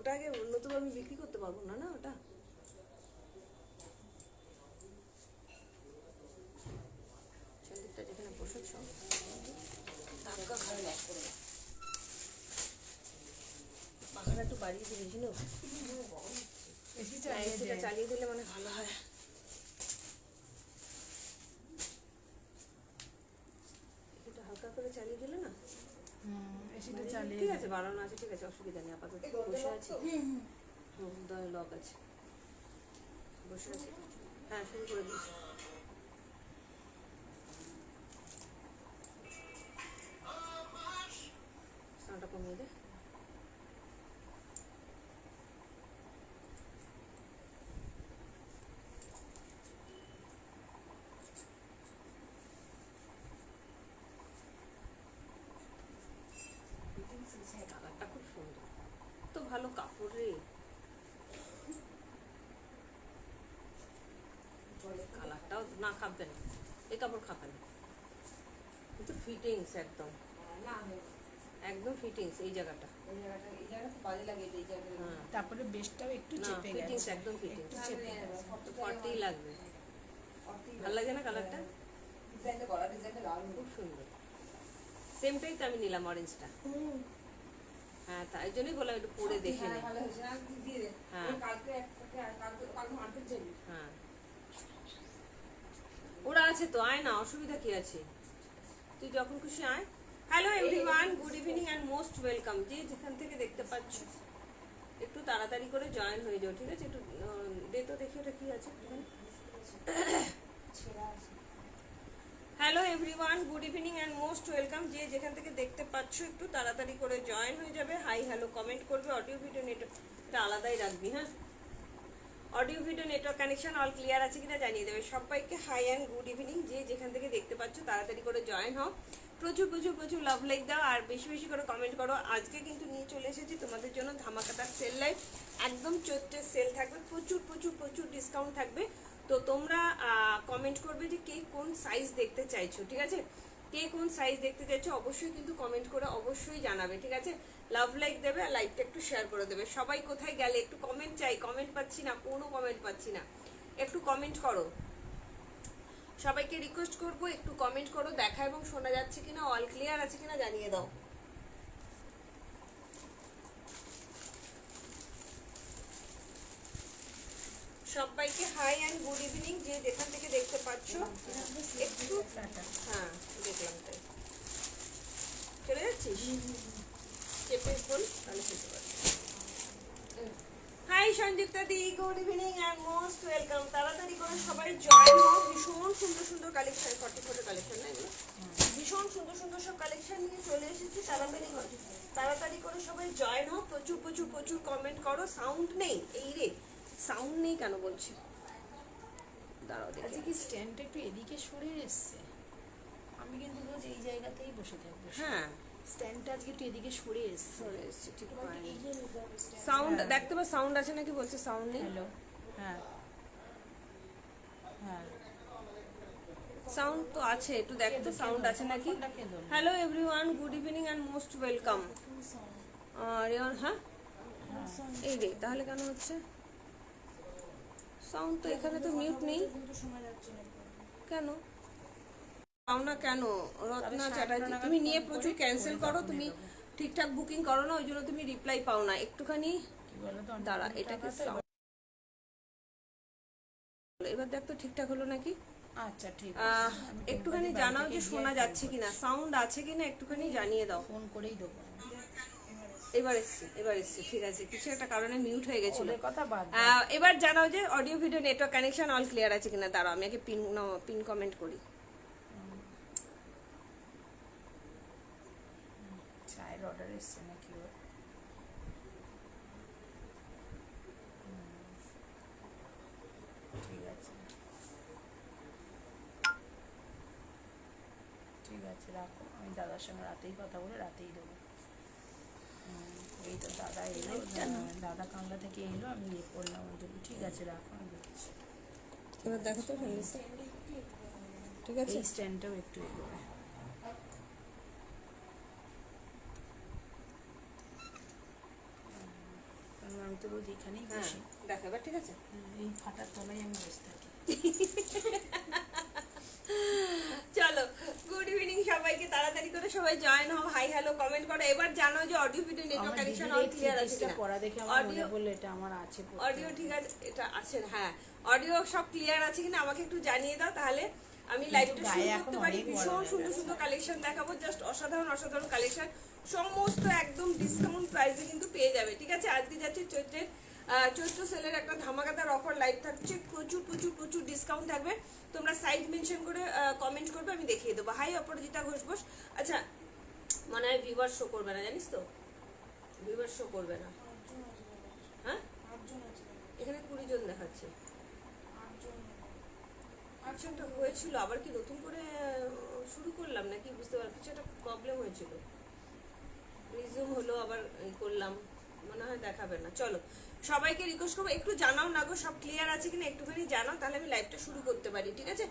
ওটা আগে নতুন আমি বিক্রি করতে পারবো না, না ওটা। সন্দীপটা যেখানে বসেছ ধাক্কা খাবে ব্যাক করে, পাখাটা একটু বাড়িয়ে দিয়েছিল, এসিটা চালিয়ে দিলে মানে ভালো হয়। এটা হালকা করে চালিয়ে দিলে না, এসিটা চালিয়ে ঠিক আছে, বাড়ানো আছে, ঠিক আছে, অসুবিধা নেই। আপাতত বসে আছি, লক আছে, বসে আছি। হ্যাঁ, শুরু করে দিয়েছি। সাউন্ডটা কমিয়ে দে। কালারটা খুব সুন্দর, তো ভালো কাপড় রে, কালারটাও না খাবে না, এই কাপড় খাবে না, কিন্তু ফিটিংস একদম একদম ফিটিংস, এই জায়গাটা বাজে লাগে এই জায়গাটা। হ্যাঁ, তারপরে বেশটাও একটু না চেপে ফিটিংস গেছে, একদম ফিটিংস, একটু চেপে গেছে। ফর্টি লাগবে। ভালো লাগে না কালারটা, ডিজাইনটা গলা ডিজাইনটা দারুণ। খুব সুন্দর। সেমটাই তো আমি নিলাম, অরেঞ্জটা। হ্যাঁ, তাই জন্যই বললাম একটু পরে দেখে নে। ভালো হয়েছে না, দিয়ে দে। হ্যাঁ। কালকে কালকে মার্কেট যাবি। হ্যাঁ, ওরা আছে তো, আয় না, অসুবিধা কি আছে, তুই যখন খুশি আয়। Hello everyone, good evening and most welcome. যে যেখান থেকে দেখতে পাচ্ছ একটু তাড়াতাড়ি করে জয়েন হয়ে যাও, ঠিক আছে? একটু দে তো দেখি ওটা কি আছে। Hello everyone, good evening and most welcome. যে যেখান থেকে দেখতে পাচ্ছ একটু তাড়াতাড়ি করে জয়েন হয়ে যাবে। হাই হ্যালো কমেন্ট করবে। অডিও ভিডিও নেটওয়ার্ক এটা আলাদাই রাখবি, হ্যাঁ? Audio video network connection all clear আছে কিনা জানিয়ে দেবে। সবাইকে হাই অ্যান্ড গুড ইভিনিং। যে যেখান থেকে দেখতে পাচ্ছ তাড়াতাড়ি করে জয়েন হও। প্রচুর প্রচুর প্রচুর লাভ লাইক দাও আর বেশি বেশি করে কমেন্ট করো। আজকে কিন্তু নিয়ে চলে এসেছি তোমাদের জন্য ধামাকাদার সেল লাইভ, একদম চোদ্দের সেল থাকবে, প্রচুর প্রচুর প্রচুর ডিসকাউন্ট থাকবে। তো তোমরা কমেন্ট করবে যে কে কোন সাইজ দেখতে চাইছো, ঠিক আছে? কে কোন সাইজ দেখতে চাইছো অবশ্যই কিন্তু কমেন্ট করে অবশ্যই জানাবে, ঠিক আছে? লাভ লাইক দেবে আর লাইকটা একটু শেয়ার করে দেবে। সবাই কোথায় গেলে একটু কমেন্ট চাই, কমেন্ট পাচ্ছি না, কোনো কমেন্ট পাচ্ছি না, একটু কমেন্ট করো। সবাইকে রিকোয়েস্ট করবো একটু কমেন্ট করো, দেখা এবং শোনা যাচ্ছে কিনা, অল ক্লিয়ার আছে কিনা জানিয়ে দাও। সবাইকে হাই অ্যান্ড গুড ইভিনিং। যে যেখান থেকে দেখতে পাচ্ছ একটু, হ্যাঁ দেখলাম, তাই চলে যাচ্ছিস, চেপে খোল তাহলে খেতে পারবি। হাই সঞ্যুক্তা দি, good evening and most welcome. তাড়াতাড়ি করে সবাই জয়েন হও। ভীষণ সুন্দর সুন্দর কালেকশন, 44 কালেকশন না এগুলো, ভীষণ সুন্দর সুন্দর সব কালেকশন নিয়ে চলে এসেছি। তাড়াতাড়ি করে সবাই জয়েন হও। প্রচুর প্রচুর প্রচুর কমেন্ট করো। সাউন্ড নেই, এই রে সাউন্ড নেই কেন বলছি, দাঁড়াও দেখি। আজকে কি স্ট্যান্ডটা একটু এদিকে সরে এসছে? আমি কিন্তু রোজ এই জায়গাতেই বসে থাকবো। হ্যাঁ, স্ট্যান্ডটা আজকে একটু এদিকে সরে এসছে। চলে এসছে, ঠিক সাউন্ড দেখতে পাচ্ছ, সাউন্ড আছে নাকি বলছে, সাউন্ড নেই। হ্যালো, হ্যাঁ হ্যাঁ, সাউন্ড তো আছে, একটু দেখ তো সাউন্ড আছে নাকি। ফোনটাকে ধরুন। Hello everyone, good evening and most welcome. রেওয়ান, হ্যাঁ এই রে, তাহলে কেন হচ্ছে সাউন্ড? তো এখানে তো মিউট নেই কেন, পাও না কেন? রত্না চ্যাটার্জি, তুমি নিয়ে প্রচুর ক্যান্সেল করো, তুমি ঠিকঠাক বুকিং করো না, ওই জন্য তুমি রিপ্লাই পাও না। একটুখানি কি বলো তো, দাঁড়া, এটাকে sound- এবার দেখ তো ঠিকঠাক হলো নাকি। আচ্ছা ঠিক একটুখানি জানাও যে শোনা যাচ্ছে কিনা, সাউন্ড আছে কিনা একটুখানি জানিয়ে দাও। ফোন করেই দেবো। এবার এসছে, ঠিক আছে, কিছু একটা কারণে মিউট হয়ে গেছিল। ওদের কথা বাদ এবার জানাও যে audio video network connection all clear আছে কিনা। দাঁড়াও আমি আগে পিন কমেন্ট করি। চায়ের অর্ডার এসছে নাকি ওর? ঠিক আছে ঠিক আছে, রাখো। আমি দাদার সঙ্গে রাতেই কথা বলে রাতেই দেবো। এই তো দাদা এলো, দাদা কাংলা থেকে এলো, আমি ইয়ে করলাম ওই জন্য। ঠিক আছে রাখো, আমি দেখছি। এবার দেখো তো, ঠিক আছে। এই স্ট্যান্ডটাও একটু এগোবে। তো রোজ এখানেই হ্যাঁ বসি। দেখাবে, ঠিক আছে। এই ফাটার তলায় আমি বসে থাকি। চলো, গুড ইভিনিং সবাইকে, তাড়াতাড়ি করে সবাই জয়েন হও, হাই হ্যালো কমেন্ট করো। এবার জানো যে অডিও ভিডিও নেটওয়ার্ক আমার কানেকশন দিদির অল এই ক্লিয়ার আছে থ্রি-পিসটা কিনা। পরা দেখে আমার মনে অডিও পড়লো এটা আমার আছে পরতে। অডিও ঠিক আছে, এটা আছে, হ্যাঁ অডিও সব ক্লিয়ার আছে কিনা আমাকে একটু জানিয়ে দাও, তাহলে আমি লাইভটা শুরু গায়ে করতে এখন পারি। অনেক বড় ভীষণ হয়ে সুন্দর গেছে। সুন্দর কালেকশন দেখাবো, জাস্ট অসাধারণ অসাধারণ কালেকশন, সমস্ত একদম ডিসকাউন্ট প্রাইসে কিন্তু পেয়ে যাবে, ঠিক আছে। আজকে যাচ্ছে চৈত্র সেলের একটা ধামাকাদার অফার লাইভ থাকছে, প্রচুর প্রচুর প্রচুর ডিসকাউন্ট থাকবে। তোমরা সাইট মেনশন করে কমেন্ট করবে, আমি দেখিয়ে দেবো। হাই অপরাজিতা ঘোষ ঘোষ। আচ্ছা, মনে হয় ভিউয়ার শো করবে না, জানিস তো, ভিউয়ার শো করবে না। হ্যাঁ, এখানে 20 জন দেখাচ্ছে। অ্যাকশনটা হয়েছিল, আবার কি নতুন করে শুরু করলাম নাকি বুঝতে পারছি, কিছু একটা প্রবলেম হয়েছিল, রিজিউম হলো আবার করলাম, মনে হয় দেখাবে না। চলো, সবাইকে রিকোয়েস্ট করবো একটু জানাও না গো, সব ক্লিয়ার আছে কিনা একটুখানি জানাও, তাহলে আমি লাইভটা শুরু করতে পারি, ঠিক আছে।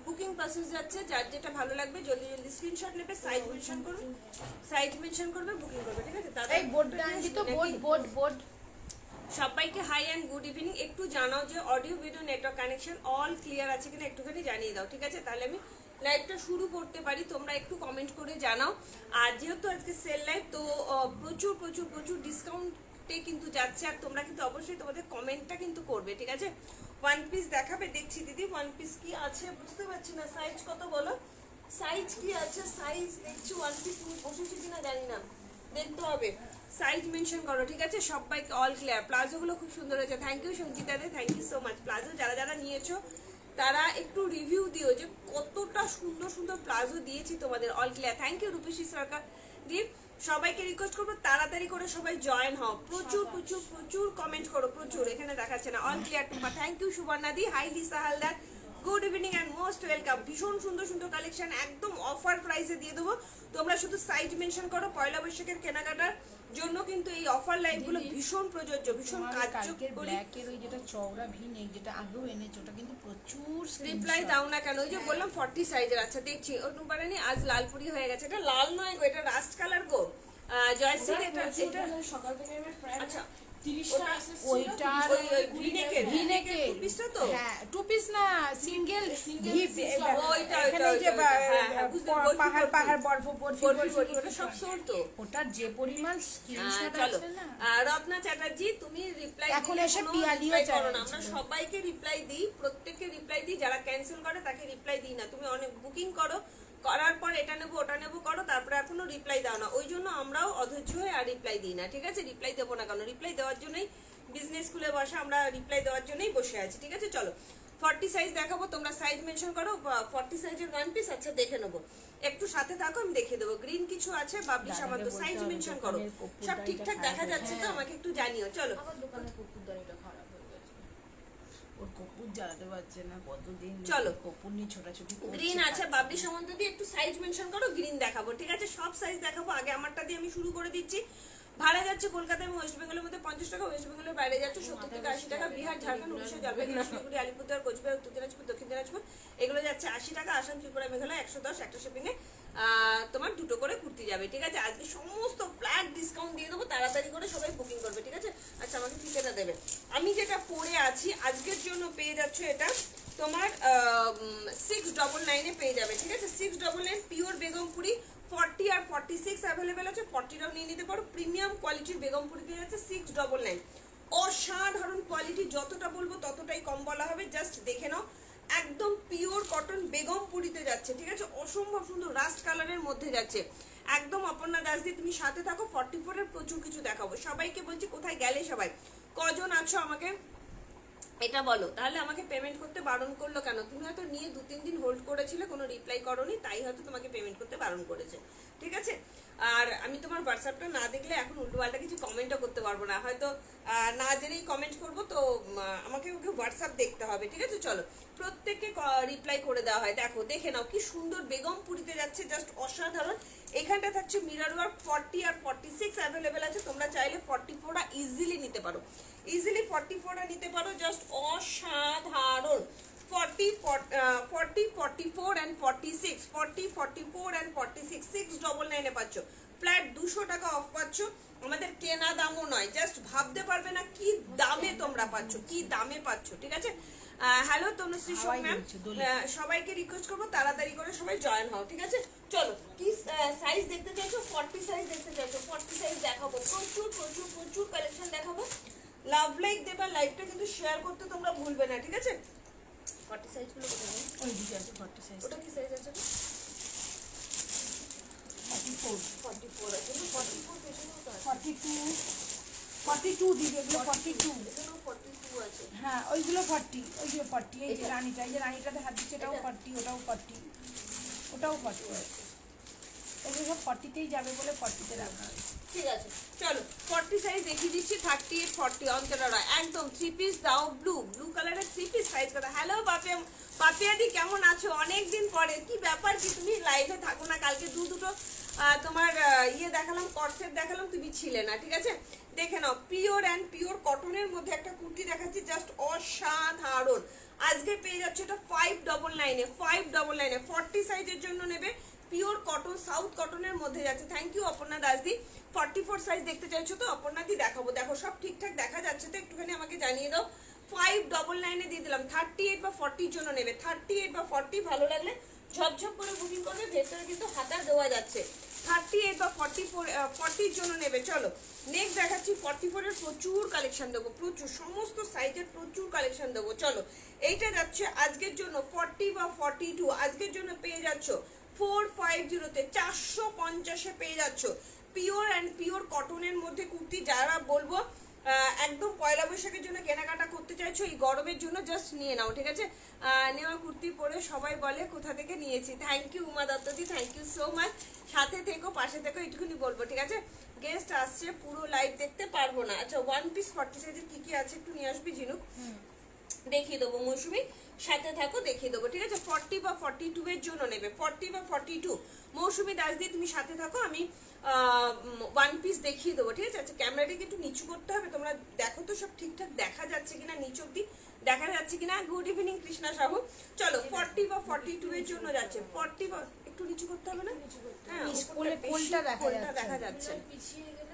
বুকিং প্রসেস যাচ্ছে, যার যেটা ভালো লাগবে জলদি জলদি স্ক্রিনশট নেবে, সাইট মেনশন করবে, বুকিং করবে, ঠিক আছে। এই বোর্ডটা আনবি তো, বোর্ড। সবাইকে হাই অ্যান্ড গুড ইভিনিং। একটু জানাও যে audio video network connection all clear আছে কিনা একটুখানি জানিয়ে দাও, ঠিক আছে, তাহলে আমি লাইভটা শুরু করতে পারি। তোমরা একটু কমেন্ট করে জানাও। আর যেহেতু আজকে সেল লাইভ, তো প্রচুর প্রচুর প্রচুর ডিসকাউন্টে কিন্তু যাচ্ছে, আর তোমরা কিন্তু অবশ্যই তোমাদের কমেন্টটা কিন্তু করবে, ঠিক আছে। ওয়ান পিস দেখাবে, দেখছি দিদি ওয়ান পিস কি আছে বুঝতে পারছি না, সাইজ কত বলো, সাইজ কি আছে, সাইজ দেখছি, ওয়ান পিস তুমি বসেছি কিনা জানি না, দেখতে হবে। সাইজ মেনশন করো, ঠিক আছে। সবাইকে অল ক্লিয়ার। প্লাজোগুলো খুব সুন্দর হয়েছে, thank you Sanchita De, thank you so much. Palazzo যারা যারা নিয়েছো তারা একটু রিভিউ দিও যে কতটা সুন্দর সুন্দর প্লাজো দিয়েছি তোমাদের। অল ক্লিয়ার, থ্যাংক ইউ রূপেশী সরকার দীপ। সবাইকে রিকোয়েস্ট করবো তাড়াতাড়ি করে সবাই জয়েন হও, প্রচুর প্রচুর প্রচুর কমেন্ট করো, প্রচুর, এখানে দেখাচ্ছে না। All clear Tumpa, thank you Subarna দি, hi Lisa Haldar, good evening and most welcome. ভীষণ সুন্দর সুন্দর কালেকশন একদম অফার প্রাইসে দিয়ে দেবো, তোমরা শুধু সাইজ মেনশন করো। পয়লা বৈশাখের কেনাকাটার জন্য কিন্তু এই অফার লাইভগুলো ভীষণ প্রযোজ্য, ভীষণ কার্যকরী। ব্ল্যাকের ওই যেটা চওড়া ভি নেক যেটা আগেও এনেছে, ওটা কিন্তু প্রচুর রিপ্লাই দাও না কেন, ওই যে বললাম 40 সাইজের। আচ্ছা দেখছি, ও টুম্পারানি আজ লালপুরি হয়ে গেছে, এটা লাল নয় গো, এটা রাস্ট কালার গো জয়শ্রী, এটা সকাল থেকে প্রায় আচ্ছা 30টা access ছিল। ওইটা ওই ভিনেকের পিসটা তো, হ্যাঁ, টু পিস না, সিঙ্গেল ওইটা এখানে ওই যে পাহাড় বরফ ওটা সব সোর তো। ওটার যে পরিমাণ স্ক্রিনশট চলো, আছে না। রত্না চ্যাটার্জি তুমি রিপ্লাই এখন এসে পিয়ালিও করো না, চাইছে। আমরা সবাইকে রিপ্লাই দিই, প্রত্যেককে রিপ্লাই দিই, যারা ক্যান্সেল করে তাকে রিপ্লাই দিই না। তুমি অনেক বুকিং করো, করার পর এটা নেবো ওটা নেবো করো, তারপরে এখনো রিপ্লাই দাও না, ওই জন্য আমরাও অধৈর্য হয়ে আর রিপ্লাই দিই না, ঠিক আছে। রিপ্লাই দেবো না কেন, রিপ্লাই দেওয়ার জন্যই বিজনেস স্কুলে বসে, আমরা রিপ্লাই দেওয়ার জন্যই বসে আছি, ঠিক আছে। চলো, 40 সাইজ দেখাবো, তোমরা সাইজ মেনশন করো। 40 সাইজের ওয়ান পিস, আচ্ছা দেখে নেবো, একটু সাথে থাকো, আমি দেখিয়ে দেবো। গ্রিন কিছু আছে, বাবলি সামান্ত, সাইজ মেনশন করো। সব ঠিকঠাক দেখা যাচ্ছে তো, আমাকে একটু জানিও। চলো, আমার দোকানে কুকুরদারিটা খারাপ হয়ে গেছে। ওর কপুর জ্বালাতে পারছে না, কতদিন চলো। কপুর নিয়ে ছোটাছুটি করছে, গ্রিন আছে, বাবলি সামন্ত দিয়ে একটু সাইজ মেনশন করো, গ্রিন দেখাবো, ঠিক আছে। সব সাইজ দেখাবো, আগে আমারটা দিয়ে আমি শুরু করে দিচ্ছি। ভাড়া যাচ্ছে কলকাতা এবং ওয়েস্ট বেঙ্গলের মধ্যে 50 টাকা, ওয়েস্ট বেঙ্গলের বাইরে যাচ্ছে 70 থেকে 80 টাকা, বিহার, ঝাড়খণ্ড, উড়িষ্যা, জলপাইগুড়ি, শিলিগুড়ি, আলিপুরদুয়ার, কোচবিহার, উত্তর দিনাজপুর, দক্ষিণ দিনাজপুর এগুলো যাচ্ছে 80 টাকা, আসাম, ত্রিপুরা, মেঘালয় 110, একটা শিপিংয়ে তোমার 2টো করে কুর্তি যাবে, ঠিক আছে। আজকে সমস্ত ফ্ল্যাট ডিসকাউন্ট দিয়ে দেবো, তাড়াতাড়ি করে সবাই বুকিং করবে, ঠিক আছে। আচ্ছা, আমাকে ফিতেটা দেবে, আমি যেটা পরে আছি আজকের জন্য পেয়ে যাচ্ছ এটা তোমার 699 পেয়ে যাবে, ঠিক আছে। 699 পিওর বেগমপুরি, 40 আর 46 অ্যাভেলেবেল আছে, 40টাও নিয়ে নিতে পারো। প্রিমিয়াম কোয়ালিটির বেগমপুরি পেয়ে যাচ্ছে 699, অসাধারণ কোয়ালিটি, যতটা বলবো ততটাই কম বলা হবে, জাস্ট দেখে নাও। একদম পিওর কটন বেগমপুরিতে যাচ্ছে, ঠিক আছে, অসম্ভব সুন্দর রাস্ট কালারের মধ্যে যাচ্ছে একদম। অপর্ণা দাস দিয়ে তুমি সাথে থাকো, 44 এর প্রচুর কিছু দেখাবো। সবাইকে বলছি কোথায় গেলে সবাই, কজন আছো আমাকে এটা বলো, তাহলে আমাকে পেমেন্ট করতে বারণ করলো কেন? তুমি হয়তো নিয়ে 2-3 দিন হোল্ড করেছিলে, কোনো রিপ্লাই করোনি, তাই হয়তো তোমাকে পেমেন্ট করতে বারণ করেছে, ঠিক আছে। আর আমি তোমার হোয়াটসঅ্যাপটা না দেখলে এখন উল্টোপাল্টা কিছু কমেন্টও করতে পারবো না, হয়তো না জেনেই কমেন্ট করবো, তো আমাকে ওকে হোয়াটসঅ্যাপ দেখতে হবে, ঠিক আছে। চলো, প্রত্যেককে রিপ্লাই করে দেওয়া হয়। দেখো, দেখে নাও কি সুন্দর বেগমপুরিতে যাচ্ছে, জাস্ট অসাধারণ। এখানটা থাকছে মিরর ওয়ার্ক, 40 আর 46 অ্যাভেলেবেল আছে, তোমরা চাইলে 44টা ইজিলি নিতে পারো, ইজিলি 44টা নিতে পারো, জাস্ট অসাধারণ। 40, 44 and 46, 40, 44 and 46, 699 এ পাচ্ছ, ফ্ল্যাট 200 টাকা অফ পাচ্ছ, আমাদের কেনা দামও নয়, জাস্ট ভাবতে পারবে না কি দামে তোমরা পাচ্ছ, কি দামে পাচ্ছ, ঠিক আছে। হ্যালো তনুশ্রী শোক হাওয়াই ম্যাম, বলছে, দোলে। সবাইকে রিকোয়েস্ট করবো তাড়াতাড়ি করে সবাই জয়েন হও, ঠিক আছে। চলো কি সাইজ দেখতে চাইছো? 40 সাইজ দেখতে চাইছো? 40 সাইজ দেখাবো, প্রচুর প্রচুর প্রচুর কালেকশন দেখাবো। লাভ লাইক দেবা, লাইভটা কিন্তু শেয়ার করতে তোমরা ভুলবে না, ঠিক আছে। 40 সাইজ গুলো কোথায় গেল? ওই দিকে আছে 40 সাইজ। ওটা কি সাইজ আছে? 44 44 আছে না? 44 পেছনেও তো আছে। 42 দিকে, এগুলো 42। এখানেও 42 আছে। হ্যাঁ ওইগুলো 40, ওই যে 40, এই যে রানীটা, এই যে রানীটাতে হাত দিচ্ছে, এটাও 40, ওটাও 40, ওটাও 40। এগুলো সব 40তেই যাবে বলে 40তে রাখা হয়েছে। ঠিক আছে চলো 40 সাইজ দেখিয়ে দিচ্ছি। 38 40 অন্তরা রয় একদম 3 পিস দাও, ব্লু কালারের 3 পিস সাইজ কথা। হ্যালো পাপিয়াদি কেমন আছো? অনেকদিন পরে, কি ব্যাপার কি তুমি লাইভে থাকো না? কালকে দুটো তোমার ইয়ে দেখালাম, কর্সেট দেখালাম, তুমি ছিলে না, ঠিক আছে। দেখে নাও, পিওর অ্যান্ড পিওর কটনের মধ্যে একটা কুর্তি দেখাচ্ছি, জাস্ট অসাধারণ। আজকে পেয়ে যাচ্ছে এটা 599 599 40 সাইজের জন্য নেবে। পিওর কটন, সাউথ কটনের মধ্যে যাচ্ছে। থ্যাংক ইউ অপর্ণা দাসদি। 44 সাইজ দেখতে চাইছো তো অপর্ণা দি দেখাবো। দেখো সব ঠিকঠাক দেখা যাচ্ছে তো, একটুখানি আমাকে জানিয়ে দাও। 599 দিয়ে দিলাম। 38 বা 40 জন্য নেবে, 38 বা 40 ভালো লাগলে ঝপঝপ করে বুকিং করবে। ভেতরে কিন্তু হাতা দেওয়া যাচ্ছে। 38 বা 40 জন্য নেবে। চলো নেক্সট দেখাচ্ছি। 44 এর প্রচুর কালেকশন দেবো, প্রচুর, সমস্ত সাইজের প্রচুর কালেকশন দেবো। চলো এইটা যাচ্ছে আজকের জন্য 40 বা 42, আজকের জন্য পেয়ে যাচ্ছ 450-তে 450-এ পেয়ে যাচ্ছ। পিওর অ্যান্ড পিওর কটনের মধ্যে কুর্তি। যারা বলবো একদম পয়লা বৈশাখের জন্য কেনাকাটা করতে চাইছো, এই গরমের জন্য জাস্ট নিয়ে নাও, ঠিক আছে। নেওয়া কুর্তি পরে সবাই বলে কোথা থেকে নিয়েছি। থ্যাংক ইউ উমা দত্তদি, থ্যাংক ইউ সো মাচ। সাথে থেকো, পাশে থেকো, এইটুকুনি বলবো, ঠিক আছে। গেস্ট আসছে, পুরো লাইভ দেখতে পারবো না। আচ্ছা 1 পিস 40 সাইজের কি আছে একটু নিয়ে আসবি জিনু, দেখিয়ে দেবো। মৌসুমি সাথে থাকো, দেখিয়ে দেবো, ঠিক আছে। 40 বা 42 এর জন্য নেবে, 40 বা 42। মৌসুমি দাস দিয়ে তুমি সাথে থাকো, আমি 1 পিস দেখিয়ে দেবো, ঠিক আছে। আচ্ছা ক্যামেরাটাকে একটু নিচু করতে হবে, তোমরা দেখো তো সব ঠিকঠাক দেখা যাচ্ছে কিনা, নিচু অব্দি দেখা যাচ্ছে কিনা। Good evening Krishna Sahu. চলো 40 বা 42 এর জন্য যাচ্ছে। 40 বা একটু নিচু করতে হবে না? হ্যাঁ কোলটা দেখা যাচ্ছে। পিছিয়ে গেলে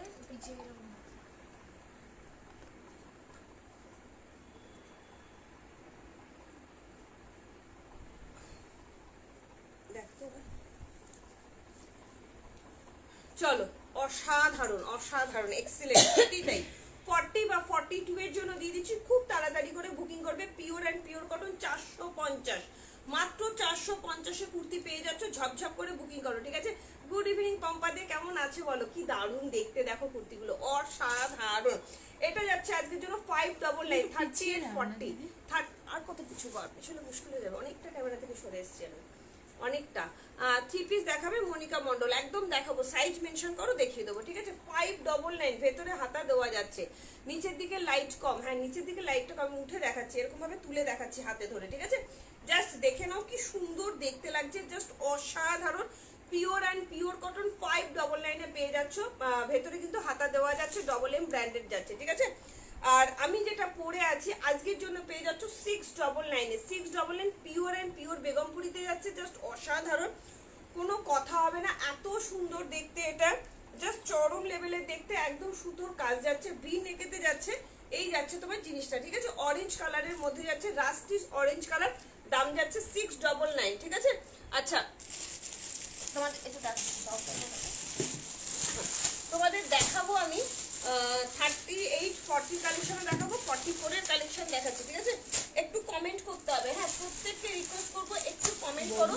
চলো অসাধারণ অসাধারণ এক্সিলেন্ট, সত্যিই 40 বা 42 এর জন্য দিয়ে দিচ্ছি। খুব তাড়াতাড়ি করে বুকিং করবে। পিওর অ্যান্ড পিওর কটন 450, মাত্র 450-এ কুর্তি পেয়ে যাচ্ছ। ঝপঝপ করে বুকিং করো, ঠিক আছে। গুড ইভিনিং পম্পাদে, কেমন আছে বলো? কি দারুণ দেখতে, দেখো কুর্তিগুলো অসাধারণ। এটা যাচ্ছে আজকের জন্য 599, 38 40। আর কত কিছু কর, পেছনে মুশকিল হয়ে যাবে, অনেকটা ক্যামেরা থেকে সরে এসছি আমি, অনেকটা। 3 পিস দেখাবে মনিকা মন্ডল, একদম দেখাবো, সাইজ মেনশন করো, দেখিয়ে দেবো, ঠিক আছে। 599, ভেতরে হাতা দেওয়া যাচ্ছে। নিচের দিকে লাইট কম, হ্যাঁ নিচের দিকে লাইটটা কম, উঠে দেখাচ্ছি, এরকম ভাবে তুলে দেখাচ্ছি হাতে ধরে, ঠিক আছে। জাস্ট দেখে নাও কি সুন্দর দেখতে লাগছে, জাস্ট অসাধারণ। পিওর অ্যান্ড পিওর কটন 599-এ পেয়ে যাচ্ছ। ভেতরে কিন্তু হাতা দেওয়া যাচ্ছে, MM ব্র্যান্ডেড যাচ্ছে, ঠিক আছে। আর আমি যেটা পরে আছি আজকের জন্য পেয়ে যাচ্ছ 699-এ। 699 পিওর অ্যান্ড পিওর বেগমপুরিতে যাচ্ছে, জাস্ট অসাধারণ, কোনো কথা হবে না, এত সুন্দর দেখতে। এটা জাস্ট চরম লেভেলের দেখতে, একদম সুতোর কাজ যাচ্ছে, ভি নেকেতে যাচ্ছে। এই যাচ্ছে তোমার জিনিসটা, ঠিক আছে। অরেঞ্জ কালারের মধ্যে যাচ্ছে, রাস্টিস অরেঞ্জ কালার, দাম যাচ্ছে 699, ঠিক আছে। আচ্ছা তোমাদের দেখাবো আমি 38 40 কালেকশন দেখাবো, 44 এর কালেকশন দেখাচ্ছি, ঠিক আছে। একটু কমেন্ট করতে হবে, হ্যাঁ প্রত্যেককে রিকোয়েস্ট করবো একটু কমেন্ট করো,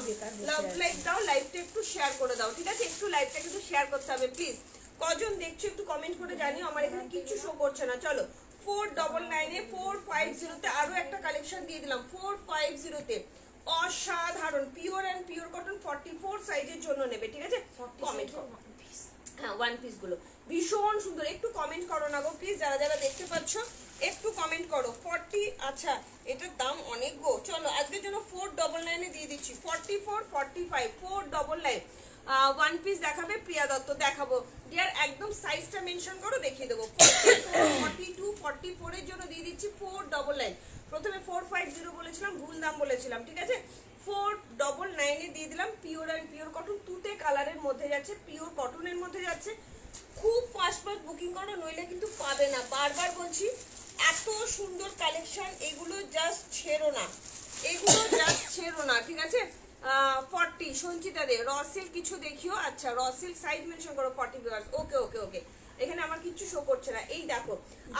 লাভ লাইক দাও, লাইভটা একটু শেয়ার করে দাও, ঠিক আছে। একটু লাইভটা কিন্তু শেয়ার করতে হবে প্লিজ। কজন দেখছো একটু কমেন্ট করে জানিও, আমার এখানে কিছু শো করছে না। চলো 499-এ 450-তে আরো একটা কালেকশন দিয়ে দিলাম। 450-তে অসাধারণ পিওর অ্যান্ড পিওর কটন 44 সাইজের জন্য নেবে, ঠিক আছে। কমেন্ট করো, হ্যাঁ 1 পিস গুলো ভীষণ সুন্দর। একটু কমেন্ট করো না গো প্লিজ, যারা যারা দেখতে পাচ্ছ একটু কমেন্ট করো। 40, আচ্ছা এটার দাম অনেক গো। চলো আজকের জন্য 499-এ দিয়ে দিচ্ছি। 44 45 499। 1 পিস দেখাবে প্রিয়া দত্ত, দেখাবো ডিয়ার, একদম সাইজটা মেনশন করো, দেখিয়ে দেবো। 42 44 এর জন্য দিয়ে দিচ্ছি 499। প্রথমে 450 বলেছিলাম, ভুল দাম বলেছিলাম, ঠিক আছে। 499-এ দিয়ে দিলাম। পিওর অ্যান্ড পিওর কটন তুতে কালারের মধ্যে যাচ্ছে, পিওর কটনের মধ্যে যাচ্ছে, খুব ফাস্ট বুকিং করো, নইলে কিন্তু পাবে না। বারবার বলছি, এত সুন্দর কালেকশন, এগুলো জাস্ট ছেড়ো না, এগুলো জাস্ট ছেড়ো না, ঠিক আছে। 40 সঞ্চিতা দে রসিল কিছু দেখিও। আচ্ছা রসিল সাইজ মেনশন করো 40 ভিউয়ার্স। ওকে ওকে ওকে, এখানে আমার কিছু শো করছে না। এই দেখো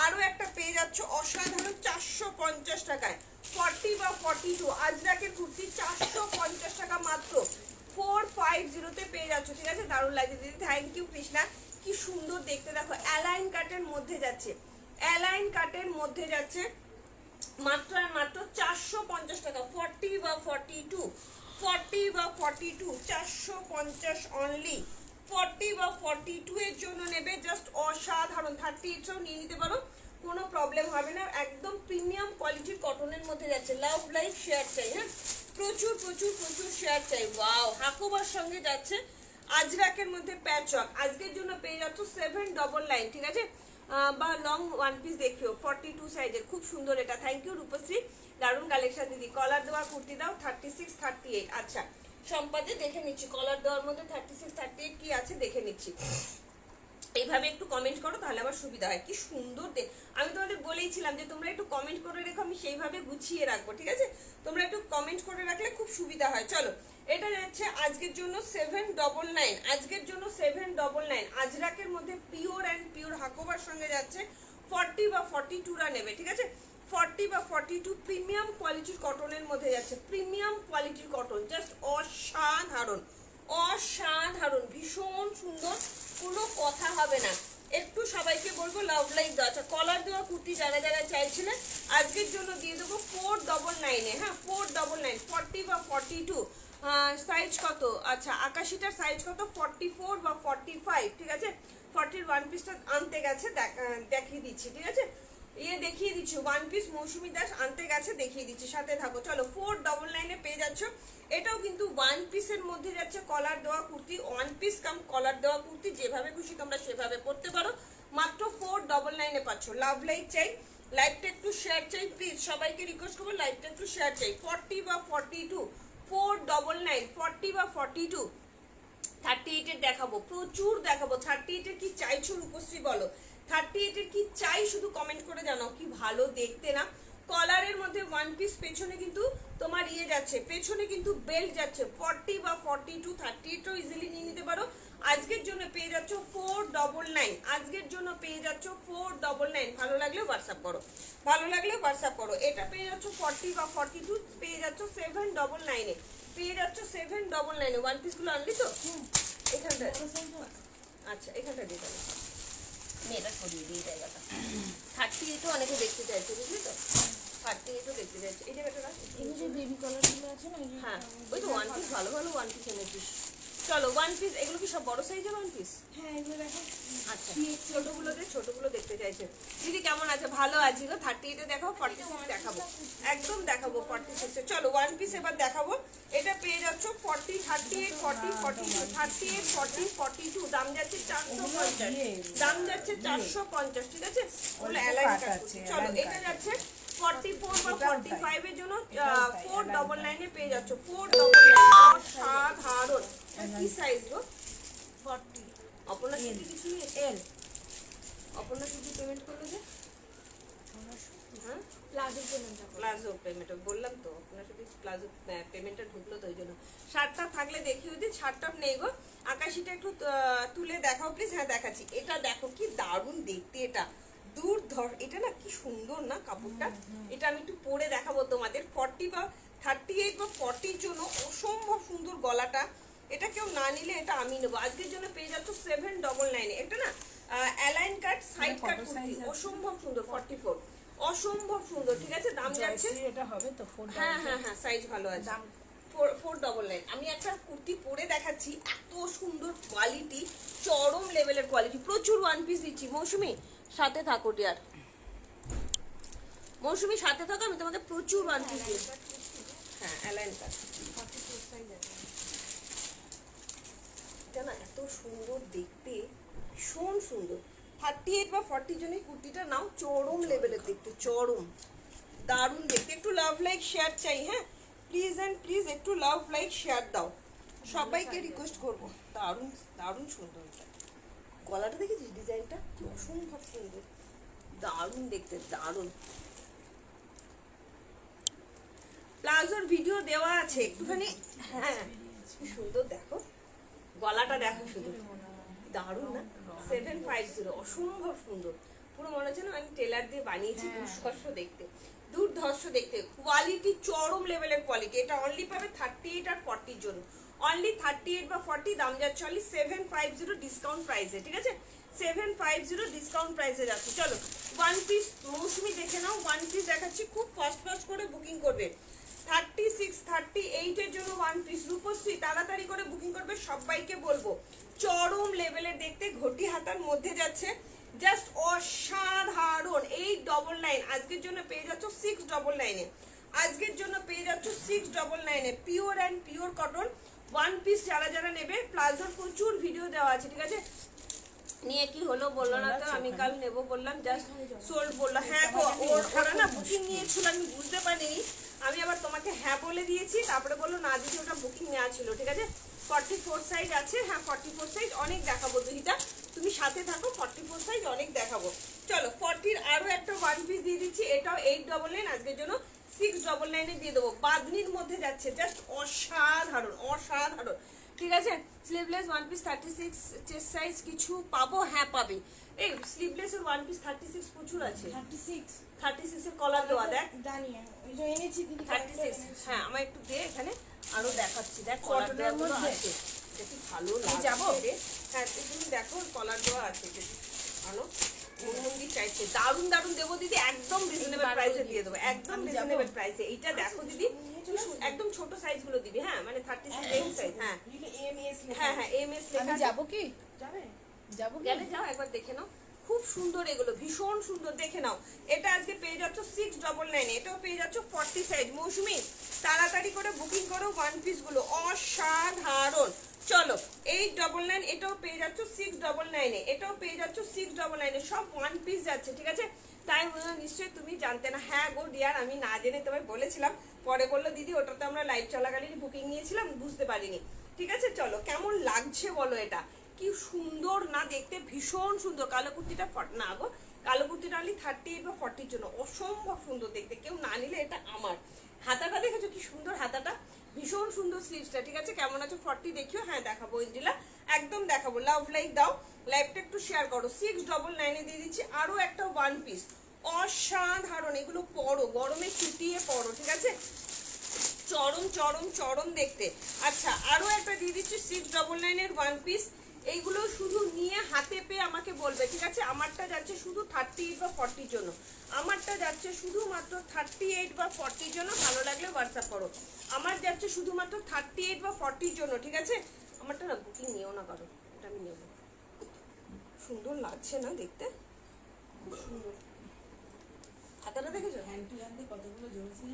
আরো একটা পেয়ে যাচ্ছ অসাধারণ 450 টাকায় 40 বা 42 আজরাকের কুর্তি 450 টাকা মাত্র 450 তে পেয়ে যাচ্ছ, ঠিক আছে। দারুণ লাগছে দিদি, থ্যাংক ইউ কৃষ্ণা। কি সুন্দর দেখতে, দেখো অ্যালাইন কাটের মধ্যে যাচ্ছে, অ্যালাইন কাটের মধ্যে যাচ্ছে মাত্র আর মাত্র 450 টাকা 40 বা 42, 40 বা 42 450 অনলি। 40 বা 42 এর জন্য নেবে, জাস্ট অসাধারণ। 38 নিয়ে নিতে পারো, কোনো প্রবলেম হবে না। একদম প্রিমিয়াম কোয়ালিটির কটনের মধ্যে যাচ্ছে। লাভ লাইক শেয়ার চাই, হ্যাঁ প্রচুর প্রচুর প্রচুর শেয়ার চাই। ওয়াও, হাকোবার সঙ্গে যাচ্ছে আজরাকের মধ্যে প্যাচওয়ার্ক। আজকের জন্য পেয়ে যাচ্ছ 799, ঠিক আছে। বা লং ওয়ান পিস দেখিও 42 সাইজের, খুব সুন্দর এটা। থ্যাংক ইউ রূপশ্রী, দারুণ কালেকশন দিদি। কলার দেওয়া কুর্তি দাও 36 38। আচ্ছা সম্পাদে দেখে নিচ্ছি, কলার দেওয়ার মধ্যে 36 38 কি আছে দেখে নিচ্ছি। এইভাবে একটু কমেন্ট করো, তাহলে আমার সুবিধা হয়। কি সুন্দর আমি তোমাদের বলেইছিলাম যে তোমরা একটু কমেন্ট করে রেখো, আমি সেইভাবে গুছিয়ে রাখবো, ঠিক আছে। তোমরা একটু কমেন্ট করে রাখলে খুব সুবিধা হয়। চলো, এটা যাচ্ছে আজকের জন্য 799, আজকের জন্য 799 আজরাকের মধ্যে পিওর অ্যান্ড পিওর হাকোবার সঙ্গে যাচ্ছে। 40 বা 42 নেবে, ঠিক আছে। 40 বা 42 প্রিমিয়াম কোয়ালিটির কটনের মধ্যে যাচ্ছে, প্রিমিয়াম কোয়ালিটির কটন, জাস্ট অসাধারণ অসাধারণ, ভীষণ সুন্দর, কোনো কথা হবে না। একটু সবাইকে বলবো লাভ লাইক দাও। আচ্ছা কলার দেওয়া কুর্তি যারা যারা চাইছিলেন আজকের জন্য দিয়ে দেবো 499, হ্যাঁ 499। 40 বা 42 সাইজ কত? আচ্ছা আকাশিটার সাইজ কত? 44 বা 45, ঠিক আছে। 40 ওয়ান পিসটা আনতে গেছে, দেখিয়ে দিচ্ছি, ঠিক আছে। দেখিয়ে দিচ্ছি ওয়ান পিস মৌসুমী দাস আনতে গেছে, দেখিয়ে দিচ্ছি, সাথে থাকো। চলো 499 পেয়ে যাচ্ছ। এটাও কিন্তু ওয়ান পিসের মধ্যে যাচ্ছে, কলার দেওয়া কুর্তি, ওয়ান পিস কাম কলার দেওয়া কুর্তি, যেভাবে খুশি তোমরা সেভাবে পড়তে পারো। মাত্র 499 পাচ্ছ। লাভ লাইক চাই, লাইভটা একটু শেয়ার চাই প্লিজ, সবাইকে রিকোয়েস্ট করবো লাইভটা একটু শেয়ার চাই। 40 বা 42 499, 40 বা 42। 38 এর দেখাবো, প্রচুর দেখাবো। 38 এর কি চাইছো রূপশ্রী বলো, 38 এর কি চাই শুধু কমেন্ট করে জানাও। কি ভালো দেখতে না, কলারের মধ্যে ওয়ান পিস, পেছনে কিন্তু তোমার যাচ্ছে, পেছনে কিন্তু বেল্ট যাচ্ছে। 40 বা 42, 38ও ইজিলি নিয়ে নিতে পারো। আজকের জন্য পেয়ে যাচ্ছ 499, আজকের জন্য পেয়ে যাচ্ছ 499। ভালো লাগলে হোয়াটসঅ্যাপ করো, ভালো লাগলে হোয়াটসঅ্যাপ করো। এটা পেয়ে যাচ্ছ 40 বা 42, পেয়ে যাচ্ছ 799 পেয়ে যাচ্ছ 799 ওয়ান পিসগুলো আনলি তো এখানটা। আচ্ছা এখানটা দিয়ে দেবো, মেয়েটা সরিয়ে দিয়ে জায়গাটা। 38ও অনেকে দেখতে চাইছে, বুঝলি তো, 38ও দেখতে চাইছে। এই জায়গাটা রাখ, এই যে বেবি কালারগুলো আছে না, এই যে হ্যাঁ ওই তো ওয়ান পিস, ভালো ভালো ওয়ান পিস এনেছিস। চলো ওয়ান পিস, এগুলো কি সব বড় সাইজের ওয়ান পিস? হ্যাঁ এগুলো দেখো। আচ্ছা ছোটগুলো দেখতে চাইছে। দিদি কেমন আছে? ভালো আছি গো। 38 দেখো, 46 দেখাবো, একদম দেখাবো 46। চলো ওয়ান পিস এবার দেখাবো। এটা পেয়ে যাচ্ছ 40, 38, 40, 42, 38, 40, 42, দাম যাচ্ছে 450, দাম যাচ্ছে 450, ঠিক আছে। ওগুলো অ্যালাইন কাট। চলো এটা যাচ্ছে 44 বা 45 এর জন্য 499 পেয়ে যাচ্ছ। 499 সাধারণ। কি সাইজ গো? 40 অপর্ণা শুধু কিছু নিয়েছে, অপর্ণা শুধু পেমেন্ট করলো যে, হ্যাঁ প্লাজো পেমেন্টটা প্লাজো পেমেন্ট বললাম তো, আপনার সাথে প্লাজো পেমেন্টটা ঢুকলো তো ওই জন্য। শার্টটা থাকলে দেখিয়ে দিই, শার্টটা নেই গো। আকাশিটা একটু তুলে দেখাও প্লিজ। হ্যাঁ দেখাচ্ছি, এটা দেখো কি দারুণ দেখতে, এটা দূর ধর, এটা না কি সুন্দর না কাপড়টা। এটা আমি একটু পরে দেখাবো তোমাদের। 40 বা 38 বা 40 জন্য অসম্ভব সুন্দর গলাটা। এটা কেউ না নিলে এটা আমি নেবো। আজকের জন্য পেয়ে যাচ্ছ 799। এটা না অ্যালাইন কাট সাইড কাট কুর্তি, অসম্ভব সুন্দর। 44 অসম্ভব সুন্দর, ঠিক আছে। দাম যাচ্ছে, এটা হবে তো 4, হ্যাঁ হ্যাঁ হ্যাঁ সাইজ ভালো আছে। দাম 499। আমি একটা কুর্তি পরে দেখাচ্ছি, এত সুন্দর কোয়ালিটি, চরম লেভেলের কোয়ালিটি, প্রচুর ওয়ান পিস দিচ্ছি। মৌসুমি সাথে থাকো ডিয়ার, মৌসুমি সাথে থাকো, আমি তোমাকে প্রচুর ওয়ান পিস দিচ্ছি। হ্যাঁ অ্যালাইন কাট, এটা না এত সুন্দর দেখতে, ভীষণ সুন্দর। 38 বা 40 জনের কুর্তিটা নাও, চরম লেভেলের দেখতে, চরম দারুণ দেখতে। একটু লাভ লাইক শেয়ার চাই, হ্যাঁ প্লিজ অ্যান্ড প্লিজ একটু লাভ লাইক শেয়ার দাও, সবাইকে রিকোয়েস্ট করবো। দারুণ দারুণ সুন্দর, এটা গলাটা দেখেছিস ডিজাইনটা অসম্ভব সুন্দর, দারুণ দেখতে, দারুণ। প্লাজোর ভিডিও দেওয়া আছে একটুখানি, হ্যাঁ কি সুন্দর দেখো, গলাটা দেখো শুধু, দারুণ না? 750 অসম্ভব সুন্দর, পুরো মনে হচ্ছে না আমি টেলার দিয়ে বানিয়েছি, দুষ্কর্ষ দেখতে, দুর্ধর্ষ দেখতে, কোয়ালিটি চরম লেভেলের কোয়ালিটি। এটা অনলি পাবে 38 আর 40 জন্য, অনলি 38 বা 40, দাম যাচ্ছে অনলি 750 ডিসকাউন্ট প্রাইসে, ঠিক আছে? 750 ডিসকাউন্ট প্রাইসে যাচ্ছে। চলো ওয়ান পিস মৌসুমি দেখে নাও, ওয়ান পিস দেখাচ্ছি, খুব ফাস্ট ফাস্ট করে বুকিং করবে। 36, 38 এর জন্য ওয়ান পিস রূপশ্রী, তাড়াতাড়ি করে বুকিং করবে, সবাইকে বলবো চরম লেভেলের দেখতে, ঘটি হাতার মধ্যে যাচ্ছে, জাস্ট অসাধারণ। 899 আজকের জন্য পেয়ে যাচ্ছ 699 আজকের জন্য পেয়ে যাচ্ছ 699 pure and pure cotton one piece. যারা যারা নেবে, প্লাজোর প্রচুর ভিডিও দেওয়া আছে, ঠিক আছে? নিয়ে কি হলো বললো না তো, আমি কাল নেবো বললাম, জাস্ট সোল্ড বললো। হ্যাঁ গো, ওরা না বুকিং নিয়েছিল, আমি বুঝতে পারিনি, আমি আবার তোমাকে হ্যাঁ বলে দিয়েছি, তারপরে বললো না দিদি ওটা বুকিং নেওয়া ছিল, ঠিক আছে? 44 সাইজ আছে, হ্যাঁ 44 সাইজ অনেক দেখাবো দুইটা, তুমি সাথে থাকো, 44 সাইজ অনেক দেখাবো। চলো 40 আরো একটা ওয়ান পিস দিয়ে দিচ্ছি, এটাও 899 আজকের জন্য 699 দিয়ে দেবো, বাদনির মধ্যে যাচ্ছে, জাস্ট অসাধারণ অসাধারণ, ঠিক আছে? Sleeveless one piece 36 chest size কিছু পাবো, হ্যাঁ পাবে। এই স্লিভলেস এর ওয়ান পিস 36 প্রচুর আছে, 36 এর কলার দেওয়া, দেখ জানি ওই যে এনেছি দিদি 36, হ্যাঁ আমার একটু দে, এখানে আরো দেখাচ্ছি, দেখ কলার দেওয়া গুলো আছে, দেখি ভালো লাগছে যাবো? রে। হ্যাঁ তুমি দেখো কলার দেওয়া আছে, দেখি ভালো মন্দির চাইছে, দারুন দারুন দেবো দিদি, একদম রিজনেবল প্রাইসে দিয়ে দেবো, একদম রিজনেবল প্রাইসে। এইটা দেখো দিদি, একদম ছোট সাইজ গুলো দিবি, হ্যাঁ মানে 36 সাইজ, হ্যাঁ হ্যাঁ হ্যাঁ এমএস লেখা আমি আছে। যাবো কি? যাবো কি? গেলে যাও একবার দেখে নাও, খুব সুন্দর, এগুলো ভীষণ সুন্দর, দেখে নাও। এটা আজকে পেয়ে যাচ্ছ 699, এটাও পেয়ে যাচ্ছ 40 সাইজ। মৌসুমি তাড়াতাড়ি করে বুকিং করো ওয়ান পিস গুলো, অসাধারণ। চলো 899, এটাও পেয়ে যাচ্ছ 699, এটাও পেয়ে যাচ্ছ 699, সব ওয়ান পিস যাচ্ছে, ঠিক আছে? তাই নিশ্চয়ই তুমি জানতে না। হ্যাঁ গো ডিয়ার, আমি না জেনে তোমায় বলেছিলাম, পরে বললো দিদি ওটাতে আমরা লাইভ চলাকালীন বুকিং নিয়েছিলাম, বুঝতে পারিনি, ঠিক আছে? চলো কেমন লাগছে বলো, এটা কি সুন্দর না দেখতে, ভীষণ সুন্দর। কালো কুর্তিটা না গো, কালো কুর্তিটা অনলি 38 বা 40 জন্য, অসম্ভব সুন্দর দেখতে, কেউ না নিলে এটা আমার। হাতাটা দেখেছো কি সুন্দর, হাতাটা ভীষণ সুন্দর, স্লিভসটা, ঠিক আছে? কেমন আছো 40 দেখিও, হ্যাঁ দেখাবো ইন্দিলা, একদম দেখাবো। লাভ লাইক দাও, লাইভটা একটু শেয়ার করো। 699 দিয়ে দিচ্ছি আরো একটা ওয়ান পিস, অসাধারণ, এগুলো পরো, গরমে চুটিয়ে পরো, ঠিক আছে? চরম চরম চরম দেখতে। আচ্ছা আরো একটা দিয়ে দিচ্ছি 699 এর ওয়ান পিস, এইগুলো শুধু নিয়ে হাতে পেয়ে আমাকে বলবে, ঠিক আছে? আমারটা যাচ্ছে শুধু 38 বা 40 জন্য, আমারটা যাচ্ছে শুধুমাত্র 38 বা 40 জন্য, ভালো লাগলে হোয়াটসঅ্যাপ করো। আমার যাচ্ছে শুধুমাত্র 38 বা 40 জন্য, ঠিক আছে? আমারটা না বুকিং নিও না কারো, এটা আমি নেব, সুন্দর লাগছে না দেখতে, খুব সুন্দর। হাতাটা দেখেছো কতগুলো জ্বলছে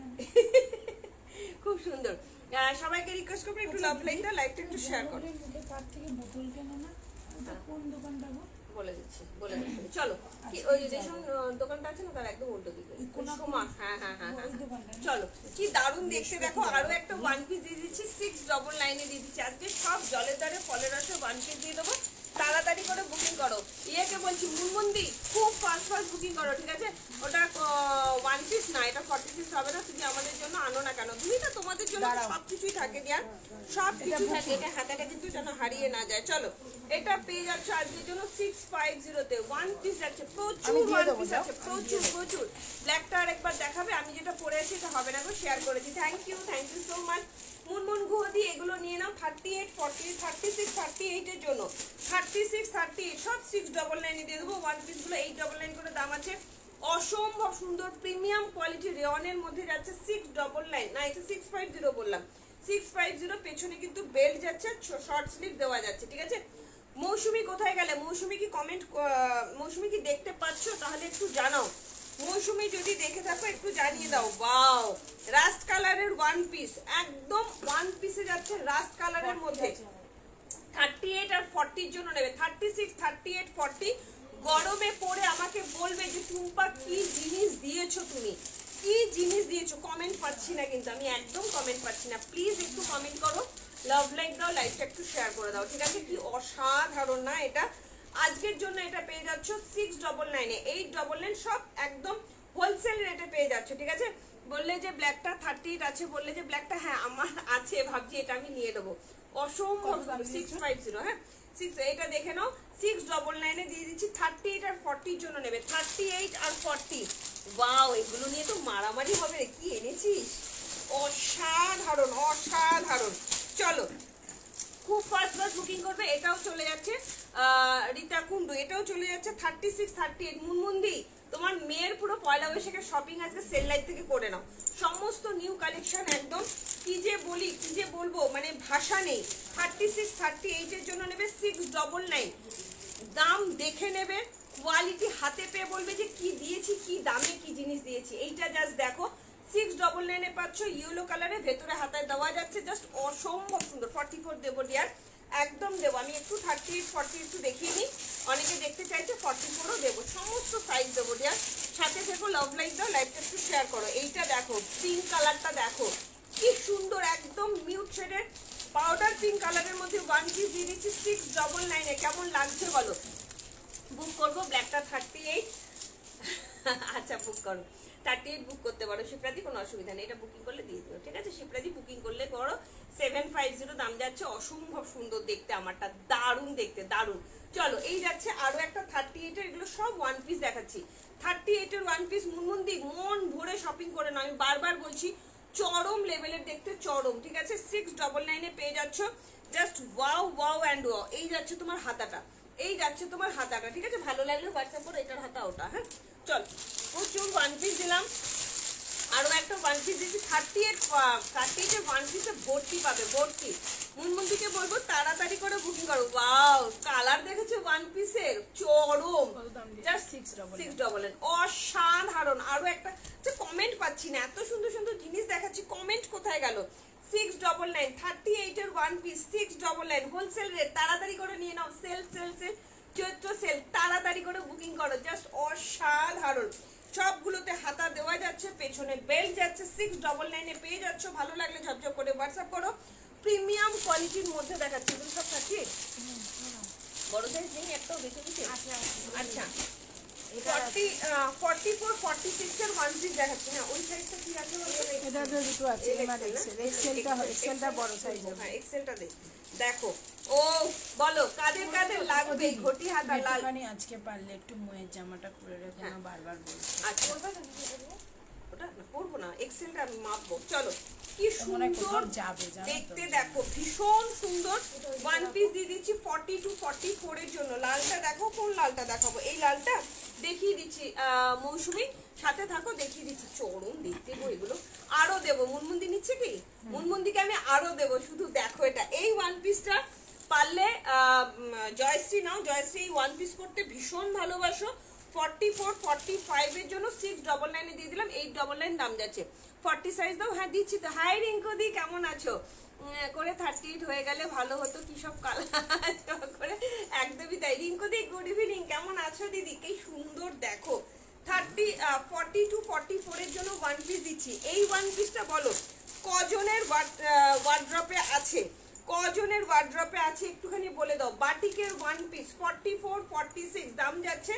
খুব সুন্দর। সবাইকে রিকোয়েস্ট করবো একটু লাভ লাইক দাও, লাইকটা একটু শেয়ার করো। তার থেকে বোতল কেনো না, ওটা কোন দোকানটা গো? বলে দিচ্ছি, বলে দিচ্ছি। চলো কি ওই যে রেশন দোকানটা আছে না, তার একদম উল্টো দিকে, সোমা, হ্যাঁ হ্যাঁ হ্যাঁ হ্যাঁ। চলো কি দারুণ দেখতে দেখো, আরো একটা ওয়ান পিস দিয়ে দিচ্ছি 699 দিয়ে দিচ্ছি। আজকে সব জলের দ্বারে ফলের রসে ওয়ান পিস দিয়ে দেবো, তাড়াতাড়ি করে বুকিং করো। ইয়েকে বলছি মুনমুন্দি, খুব ফাস্ট ফাস্ট বুকিং করো, ঠিক আছে? ওটা ওয়ান পিস না, এটা 46 হবে না, তুমি আমাদের জন্য আনো না কেন, তুমি তো তোমাদের জন্য সবকিছুই থাকে দিয়ার, সব কিছু থাকে, এটা হাতাটা কিন্তু যেন হারিয়ে না যায়। চলো এটা পেয়ে যাচ্ছে আজকের জন্য 650 তে ওয়ান পিস যাচ্ছে, প্রচুর ওয়ান পিস আছে, প্রচুর প্রচুর। ব্ল্যাকটা আরেকবার দেখাবে, আমি যেটা পরে আছি এটা হবে না গো, শেয়ার করেছি। Thank you so much. Munmun গুহদি, এগুলো নিয়ে নাও 38, 40, 36, 38 এর জন্য, 36, 38 সব 699 দিয়ে দেবো। ওয়ান পিসগুলো 899 করে দাম আছে, অসম্ভব সুন্দর প্রিমিয়াম কোয়ালিটি রেওয়ানের মধ্যে যাচ্ছে 699, না এটা 650 বললাম, 650। পেছনে কিন্তু বেল্ট যাচ্ছে, শর্ট স্লিভ দেওয়া যাচ্ছে, ঠিক আছে? মৌসুমি কোথায় গেলে? মৌসুমি কি কমেন্ট, মৌসুমি কি দেখতে পাচ্ছ? তাহলে একটু জানাও। মৌসুমি যদি দেখে থাকো একটু জানিয়ে দাও। ওয়াও, রাস্ট কালারের ওয়ান পিস, একদম ওয়ান পিসে যাচ্ছে রাস্ট কালারের মধ্যে। 38 আর 40 জন্য নেবে, 36, 38, 40 গরমে পরে আমাকে বলবে যে টুম্পা কি জিনিস দিয়েছো, তুমি কি জিনিস দিয়েছো। কমেন্ট পাচ্ছি না কিন্তু, আমি একদম কমেন্ট পাচ্ছি না, প্লিজ একটু কমেন্ট করো, লাভ লাইক দাও, লাইকটা একটু শেয়ার করে দাও, ঠিক আছে? কি অসাধারণ না এটা, আজকের জন্য এটা পেয়ে যাচ্ছ 699 899 সব একদম হোলসেল রেটে পেয়ে যাচ্ছ, ঠিক আছে। বললে যে ব্ল্যাকটা 38 আছে, বললে যে ব্ল্যাকটা হ্যাঁ আমার আছে, ভাবছি এটা আমি নিয়ে নেবো, অসম্ভব। 650, হ্যাঁ 6, এটা দেখে নাও 699 এ দিয়ে দিচ্ছি। 38 আর 40 জন্য নেবে, 38 আর 40। ওয়াও, এগুলো নিয়ে তো মারামারি হবে রে, কি এনেছিস, অসাধারণ অসাধারণ। চলো, খুব ফাস্ট ফাস্ট বুকিং করবে। এটাও চলে যাচ্ছে রীতা কুন্ডু, এটাও চলে যাচ্ছে 36 38। মুনমুন্দি, তোমার মেয়ের পুরো পয়লা বৈশাখের শপিং আজকে সেল লাইট থেকে করে নাও, সমস্ত নিউ কালেকশন একদম কি যে বলি কি যে বলবো, মানে ভাষা নেই। 36 38 এর জন্য নেবে 699, দাম দেখে নেবে, কোয়ালিটি হাতে পেয়ে বলবে যে কি দিয়েছি, কি দামে কি জিনিস দিয়েছি। এইটা জাস্ট দেখো 699 এ পাচ্ছ, ইয়েলো কালারে, ভেতরে হাতায় দেওয়া যাচ্ছে, জাস্ট অসম্ভব সুন্দর। 44 দেবো ডিয়ার, একদম দেবো। আমি একটু 38 40 একটু দেখিয়ে নিই, অনেকে দেখতে চাইছে, 44ও দেবো, সমস্ত সাইজ দেবো ডিয়ার। সাথে থেকো, লাভ লাইক দাও, লাইভটা একটু শেয়ার করো। এইটা দেখো, পিঙ্ক কালারটা দেখো কি সুন্দর, একদম মিউট শেডের পাউডার পিঙ্ক কালারের মধ্যে ওয়ান পিস দিয়ে দিচ্ছি 699 এ। কেমন লাগছে বলো? বুক করবো ব্ল্যাকটা 38। আচ্ছা বুক করো, 38 বুক করতে পারো শিপ্রাদি, কোনো অসুবিধা নেই, এটা বুকিং করলে দিয়ে দিও, ঠিক আছে শিপ্রাদি। বুকিং করলে করো, 750 দাম যাচ্ছে, অসম্ভব সুন্দর দেখতে, আমারটা দারুণ দেখতে, দারুণ। চলো, এই যাচ্ছে আরো একটা 38 এর, এগুলো সব ওয়ান পিস দেখাচ্ছি। 38 এর ওয়ান পিস, মুনমুন্দি মন ভরে শপিং করে নাও, আমি বারবার বলছি, চরম লেভেলের দেখতে, চরম, ঠিক আছে। 699 এ পেয়ে যাচ্ছ, just wow wow and wow. এই যাচ্ছে তোমার হাতাটা, এই যাচ্ছে তোমার হাতাটা, ঠিক আছে। ভালো লাগলে হোয়াটসঅ্যাপ করো, এটার হাতা ওটা, হ্যাঁ। চল, প্রচুর ওয়ান পিস দিলাম, আরো একটা ওয়ান পিস দিচ্ছি। 38 এর ওয়ান পিসে ভর্তি পাবে, ভর্তি। মুনমুন্দিকে বলবো তাড়াতাড়ি করে বুকিং করো। ওয়াও, কালার দেখেছো ওয়ান পিসের, চরম, জাস্ট 699, অসাধারণ। আরো একটা কমেন্ট পাচ্ছি না, এত সুন্দর সুন্দর জিনিস দেখাচ্ছি, কমেন্ট কোথায় গেল? 699, 38 এর ওয়ান পিস 699, হোলসেল রেট, তাড়াতাড়ি করে নিয়ে নাও, সেল সেল সেল, চৈত্র সেল, তাড়াতাড়ি করে বুকিং করো, জাস্ট অসাধারণ। সবগুলোতে হাতা দেওয়া যাচ্ছে, পেছনে বেল্ট যাচ্ছে, 699 এ পেয়ে যাচ্ছ। ভালো লাগলে ঝপঝপ করে হোয়াটসঅ্যাপ করো। প্রিমিয়াম কোয়ালিটির মধ্যে দেখাচ্ছি, এগুলো সব থাকছে, বড় সাইজ নেই একটাও, বেশি বেশি। আচ্ছা, 44 46 এর ওয়ান পিস দেখাচ্ছি না, ওই সাইজটা কি আছে বলতো? এটা তো দুটো আছে, এমআর এক্সেলটা বড় সাইজ হবে, হ্যাঁ এক্সেলটা দেখো। ও বলো কাদের কাদের লাগবে ঘটি হাতা লাল? মানে আজকে পারলে একটু ময়ের জামাটা পরে রেখো না, বারবার বলছি। আচ্ছা ওটা না করবো না, এক্সেলটা আমি মাপবো। চলো, কি সুন্দর যাবে দেখতে, দেখো ভীষণ সুন্দর ওয়ান পিস দিয়ে দিচ্ছি 40 to 44 এর জন্য। লালটা দেখো, কোন লালটা দেখাবো? এই লালটা দেখিয়ে দিচ্ছি মৌসুমী, সাথে থাকো, দেখিয়ে দিচ্ছি, চরম দেখতে গো এগুলো। আরো দেবো, মুনমুন্দি নিচ্ছে কি? মুনমুন্দিকে আমি আরো দেবো, শুধু দেখো এটা। এই ওয়ান পিসটা পারলে জয়শ্রী নাও, জয়শ্রী এই ওয়ান পিস করতে ভীষণ ভালোবাসো। 44 45 এর জন্য 699 এ দিয়ে দিলাম, 899 দাম যাচ্ছে। 40 সাইজ দাও, হ্যাঁ দিচ্ছি তো। হাই রিঙ্কু দি, কেমন আছো? করে 38 হয়ে গেলে ভালো হতো, কি সব কালার করে, একদমই তাই। রিঙ্কু দি গুড ইভিনিং, কেমন আছো দিদি? কি সুন্দর দেখো, 40 to 44 এর জন্য ওয়ান পিস দিচ্ছি। এই ওয়ান পিসটা বলো কজনের ওয়ার্ড্রপে আছে, কজনের ওয়ার্ড্রপে আছে একটুখানি বলে দাও। বাটিকের ওয়ান পিস 44 46 দাম যাচ্ছে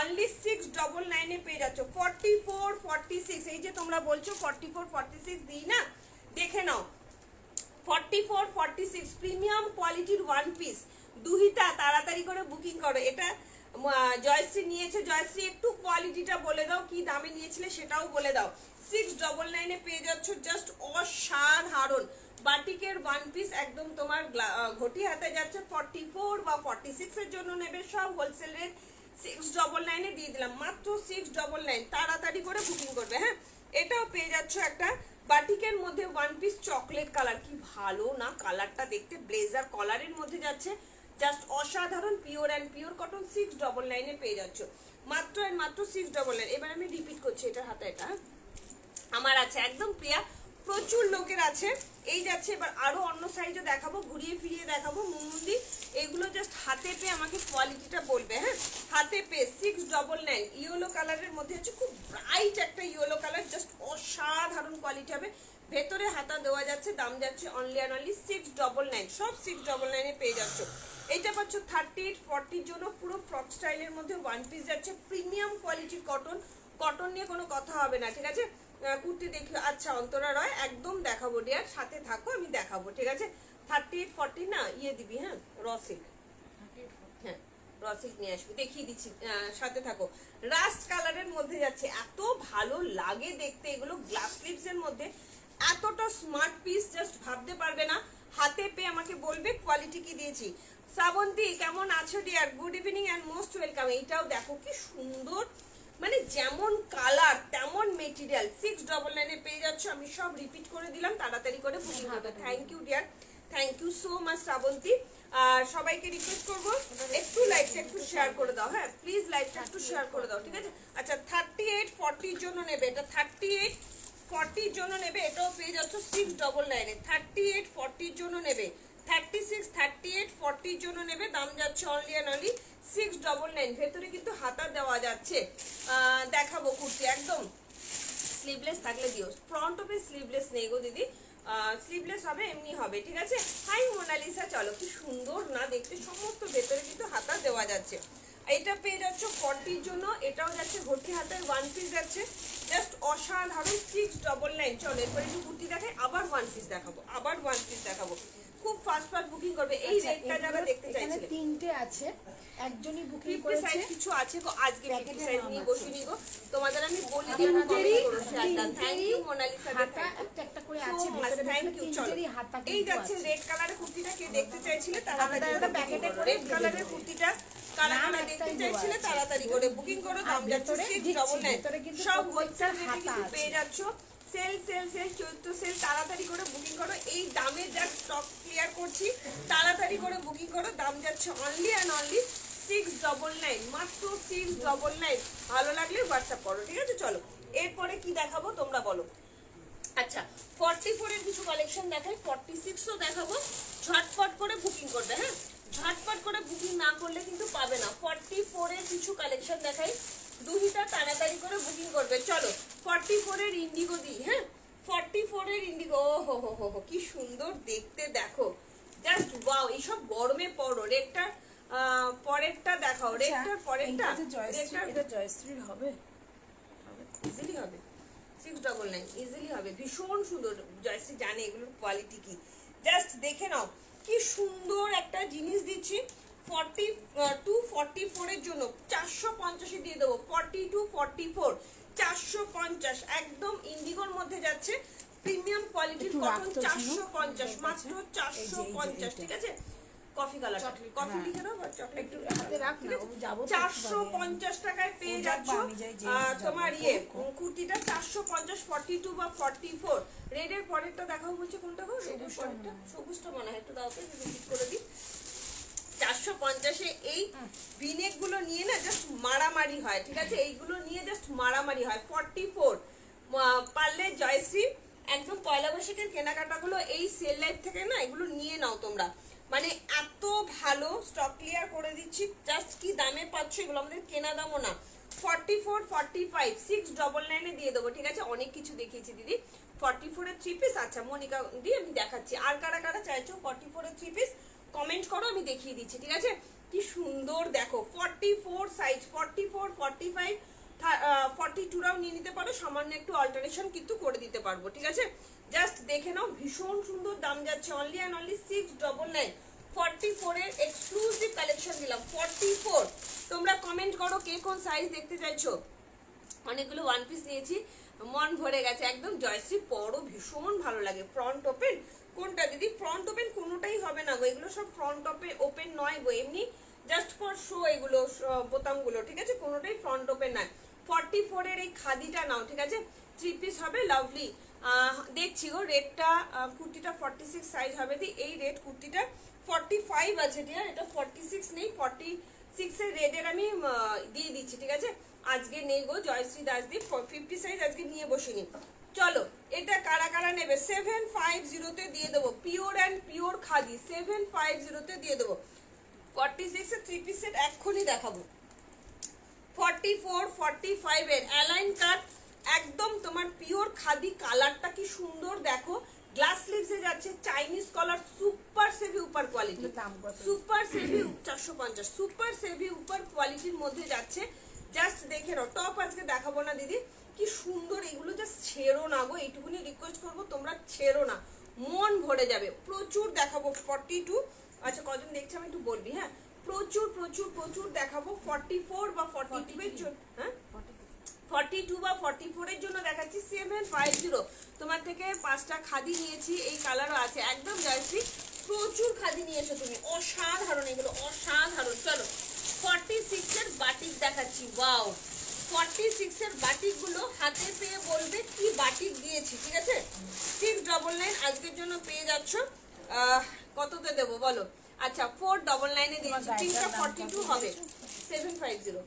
অনলি 699 এ পেয়ে যাচ্ছ। 44 46, এই যে তোমরা বলছো 44 46 দিই না, দেখে নাও 44 46 প্রিমিয়াম কোয়ালিটির ওয়ান পিস। দুহিতা তাড়াতাড়ি করে বুকিং করো। এটা জয়শ্রী নিয়েছে, জয়শ্রী একটু কোয়ালিটিটা বলে দাও, কি দামে নিয়েছিলে সেটাও বলে দাও। 699 এ পেয়ে যাচ্ছ, জাস্ট অসাধারণ। বাটিকের ওয়ান পিস একদম তোমার ঘটি হাতে যাচ্ছে। 44 বা 46 এর জন্য নেবে, সব হোলসেল রেট 699 এ দিয়ে দিলাম, মাত্র 699। তাড়াতাড়ি করে বুকিং করবে, হ্যাঁ। এটাও পেয়ে যাচ্ছ একটা বাটিকের মধ্যে ওয়ান পিস, চকলেট কালার, কি ভালো না কালারটা দেখতে, ব্লেজার কলারের মধ্যে যাচ্ছে, জাস্ট অসাধারণ। পিওর অ্যান্ড পিওর কটন, 699 এ পেয়ে যাচ্ছ, মাত্র অ্যান্ড মাত্র 699। এবার আমি রিপিট করছি, এটার হাতে এটা আমার আছে, একদম প্রিয়া, প্রচুর লোকের আছে। এই যাচ্ছে, এবার আরো অন্য সাইজও দেখাবো, ঘুরিয়ে ফিরিয়ে দেখাবো। মুমুন্দি এগুলো জাস্ট হাতে পেয়ে আমাকে কোয়ালিটিটা বলবে, হ্যাঁ। হাতে পেয়ে 699, ইয়েলো কালারের মধ্যে হচ্ছে, খুব ব্রাইট একটা ইয়েলো কালার, জাস্ট অসাধারণ কোয়ালিটি হবে। ভেতরে হাতা দেওয়া যাচ্ছে, দাম যাচ্ছে অনলি অ্যান্ড অনলি 699, সব 699 এ পেয়ে যাচ্ছ। এটা পাচ্ছ 38-40 জন্য পুরো ফ্রক স্টাইলের মধ্যে ওয়ান পিস যাচ্ছে, প্রিমিয়াম কোয়ালিটির কটন। কটন নিয়ে কোনো কথা হবে না, ঠিক আছে। কুর্তি দেখি, আচ্ছা অন্তরা রয় একদম দেখাবো ডিয়ার, সাথে থাকো আমি দেখাবো, ঠিক আছে। 38-40 না ইয়ে দিবি, হ্যাঁ রসিক, হ্যাঁ রসিক নিয়ে আসবি, দেখিয়ে দিচ্ছি, সাথে থাকো। রাস্ট কালারের মধ্যে যাচ্ছে, এত ভালো লাগে দেখতে এগুলো, গ্লাস স্লিভস এর মধ্যে এতটা স্মার্ট পিস জাস্ট ভাবতে পারবে না। হাতে পেয়ে আমাকে বলবে কোয়ালিটি কি দিয়েছি। শ্রাবন্তী কেমন আছো dear, good evening and most welcome. এইটাও দেখো কি সুন্দর, মানে যেমন কালার তেমন মেটেরিয়াল, 699 এ পেয়ে যাচ্ছ। আমি সব রিপিট করে দিলাম, তাড়াতাড়ি করে বুকিং করবে। Thank you dear, thank you so much Shrabanti. আর সবাইকে রিকোয়েস্ট করবো একটু লাইভটা একটু শেয়ার করে দাও, হ্যাঁ প্লিজ লাইভটা একটু শেয়ার করে দাও, ঠিক আছে। আচ্ছা 38-40 জন্য নেবে, এটা 38-40 জন্য নেবে, এটাও পেয়ে যাচ্ছ 699 এ। 38-40 জন্য নেবে, 36-38-40 জন্য নেবে, দাম যাচ্ছে অনলি অ্যান্ড অনলি 699। ভেতরে কিন্তু হাতা দেওয়া যাচ্ছে, দেখাবো কুর্তি একদম স্লিভলেস থাকলে দিও। ফ্রন্ট ওপে স্লিভলেস নেই গো দিদি, স্লিভলেস হবে এমনি হবে, ঠিক আছে। হাই মোনালিসা, চলো কি সুন্দর না দেখতে, সমস্ত ভেতরে কিন্তু হাতা দেওয়া যাচ্ছে। এটা পেয়ে যাচ্ছ 40 জন্য, এটাও যাচ্ছে ভর্তি হাতায়, ওয়ান পিস যাচ্ছে, জাস্ট অসাধারণ 699। চলো এরপরে একটু কুর্তি দেখাই, আবার ওয়ান পিস দেখাবো, আবার ওয়ান পিস দেখাবো, খুব ফাস্ট ফাস্ট বুকিং করবে। এই রেটটা যারা দেখতে চাইছে, তিনটে আছে, একজনই বুকিং 50 করেছে। সাইজ কিছু আছে গো, আজকে 50 সাইজ নিয়ে বসিনি গো, তোমাদের আমি বলে দিই কমেন্ট করো শেয়ারটা। থ্যাংক ইউ মোনালিসা, হাতা একটা একটা করে আছে ভিতরে, থ্যাংক ইউ। চলো তিনটেরই হাতা এই কিন্তু যাচ্ছে আছে। রেড কালারের কুর্তিটা, কে দেখতে চাইছিলে আলাদা তাড়াতাড়ি আলাদা প্যাকেটে করে রেড কালারের কুর্তিটা কারা নাম কারা দেখতে একটাই চাইছিলে দেওয়া আছে। তাড়াতাড়ি করে বুকিং করো, দাম আর যাচ্ছে ভেতরে 699। ভেতরে কিন্তু সব প্রত্যেকটার হোলসেল রেটে হাতা কিন্তু আছে। পেয়ে যাচ্ছ। সেল সেল সেল চৈত্র সেল, তাড়াতাড়ি করে বুকিং করো, এই দামে যা স্টক ক্লিয়ার করছি, তাড়াতাড়ি করে বুকিং করো, দাম যাচ্ছে অনলি অ্যান্ড অনলি 699, মাত্র 699। ভালো লাগলে হোয়াটসঅ্যাপ করো, ঠিক আছে। চলো এরপরে কি দেখাবো তোমরা বলো। আচ্ছা 44 এর কিছু কালেকশন দেখাই, 46ও দেখাবো, ঝটপট করে বুকিং করবে, হ্যাঁ ঝটপট করে বুকিং না করলে কিন্তু পাবে না। 44 এর কিছু কালেকশন দেখাই, দুইটা তাড়াতাড়ি করে বুকিং করবে। চলো 44 এর ইন্ডিগো দিই, হ্যাঁ 44 এর ইন্ডিগো, ও হো হো হো কি সুন্দর দেখতে, দেখো জাস্ট ওয়াও। এইসব গরমে পরো, রেটটা পরেরটা দেখাও, রেটটার পরেরটা, এটা জয়শ্রীর হবে, ইজিলি হবে 699, ইজিলি হবে, ভীষণ সুন্দর। জয়শ্রী জানে এগুলোর কোয়ালিটি কি, জাস্ট দেখে নাও কি সুন্দর একটা জিনিস দিচ্ছি। 42-44 এর জন্য 450 দিয়ে দেবো, 42-44 450, একদম ইন্ডিগোর মধ্যে যাচ্ছে, প্রিমিয়াম কোয়ালিটির একটু কটন, রাখতো 450, ছিল। মাত্র 450, ঠিক আছে। কফি কালার, কফি হ্যাঁ। লিখে দাও বা চকলেট একটু হাতে রাখ না, ও যাবো তো একটু বাদে। 450 টাকায় পেয়ে ও যাক যাচ্ছ। বা আমি যাই, যে যাবো, তোমার ইয়ে কুর্তিটা 450, 42 বা 44। রেডের পরেরটা দেখাও বলছে, কোনটা গো? রেডের পরেরটা সবুজটা মনে হয়, একটু দাও তো, যদি ঠিক করে দিই। 450-এ এই ভিনেক গুলো নিয়ে না জাস্ট মারামারি হয়, ঠিক আছে, এইগুলো নিয়ে জাস্ট মারামারি হয়। 44 পারলে জয়শ্রী একদম পয়লা বৈশাখের কেনাকাটাগুলো এই সেল লাইফ থেকে না এগুলো নিয়ে নাও তোমরা, মানে এত ভালো স্টক ক্লিয়ার করে দিচ্ছি, জাস্ট কি দামে পাচ্ছ এগুলো, আমাদের কেনা দামও না। 44-45 699 দিয়ে দেবো, ঠিক আছে। অনেক কিছু দেখিয়েছি দিদি। 44 এর 3 পিস, আচ্ছা মনিকা দিয়ে আমি দেখাচ্ছি। আর কারা কারা চাইছো 44 এর 3 পিস কমেন্ট করো, আমি দেখিয়ে দিচ্ছি, ঠিক আছে। কি সুন্দর দেখো, 44 সাইজ, 44, 45, 42রাও নিয়ে নিতে পারো, সামান্য একটু অল্টারেশন কিন্তু করে দিতে পারবো, ঠিক আছে। জাস্ট দেখে নাও, ভীষণ সুন্দর, দাম যাচ্ছে অনলি অ্যান্ড অনলি 699। 44 এর এক্সক্লুসিভ কালেকশন দিলাম, 44। তোমরা কমেন্ট করো কে কোন সাইজ দেখতে চাইছো। অনেকগুলো ওয়ান পিস নিয়েছি, মন ভরে গেছে একদম। জয়শ্রী পরো, ভীষণ ভালো লাগে। ফ্রন্ট ওপেন কোনটা দিদি? ফ্রন্ট ওপেন কোনোটাই হবে না গো, এগুলো সব ফ্রন্ট ওপেন নয় গো, এমনি জাস্ট ফর শো এগুলো বোতামগুলো, ঠিক আছে, কোনোটাই ফ্রন্ট ওপেন নয়। 44 এর এই খাদিটা নাও, ঠিক আছে, 3 পিস হবে, লাভলি। দেখছি গো রেটটা, কুর্তিটা 46 সাইজ হবে দি, এই রেড কুর্তিটা 45 আছে ডিয়ার, এটা 46 নেই, 46 এর রেডের আমি দিয়ে দিচ্ছি, ঠিক আছে। আজকে নেই গো জয়শ্রী দাসদি, 50 সাইজ আজকে নিয়ে বসিনি। চলো এটা কারা কারা নেবে, 750 দিয়ে দেবো, পিওর অ্যান্ড পিওর খাদি, 750 দিয়ে দেবো। 46 এর 3 পিস সেট এক্ষুনি দেখাবো। 44, 45 এর অ্যালাইন কাট, একদম তোমার পিওর খাদি, কালারটা কি সুন্দর দেখো, গ্লাস স্লিভসে যাচ্ছে, চাইনিজ কলার, সুপার সেভি সুপার কোয়ালিটি, দাম কত? সুপার সেভি 450, সুপার সেভি উপর কোয়ালিটির মধ্যে যাচ্ছে। জাস্ট দেখে নাও, টপ আজকে দেখাবো না দিদি, কি সুন্দর এগুলো, জাস্ট ছেড়ো না গো, এইটুকুনি রিকোয়েস্ট করবো, তোমরা ছেড়ো না, মন ভরে যাবে। প্রচুর দেখাবো 42, আচ্ছা কজন দেখছে আমি একটু বলবি, হ্যাঁ প্রচুর প্রচুর প্রচুর দেখাবো। 44 বা 42 এর জন্য, হ্যাঁ 42 বা 44 এর জন্য দেখাচ্ছি 750। তোমার থেকে 5টা খাদি নিয়েছি, এই কালারও আছে, একদম জার্সি, প্রচুর খাদি নিয়েছো তুমি, অসাধারণ এগুলো, অসাধারণ। চলো 46 এর বাটিক দেখাচ্ছি, ওয়াও 46 এর বাটিক গুলো হাতে পেয়ে বলবে কি বাটিক দিয়েছি, ঠিক আছে। 699 আজকের জন্য পেয়ে যাচ্ছ। কততে দেবো বলো? আচ্ছা 499 এ দিয়েছি, পিঙ্কটা 42 হবে, 750।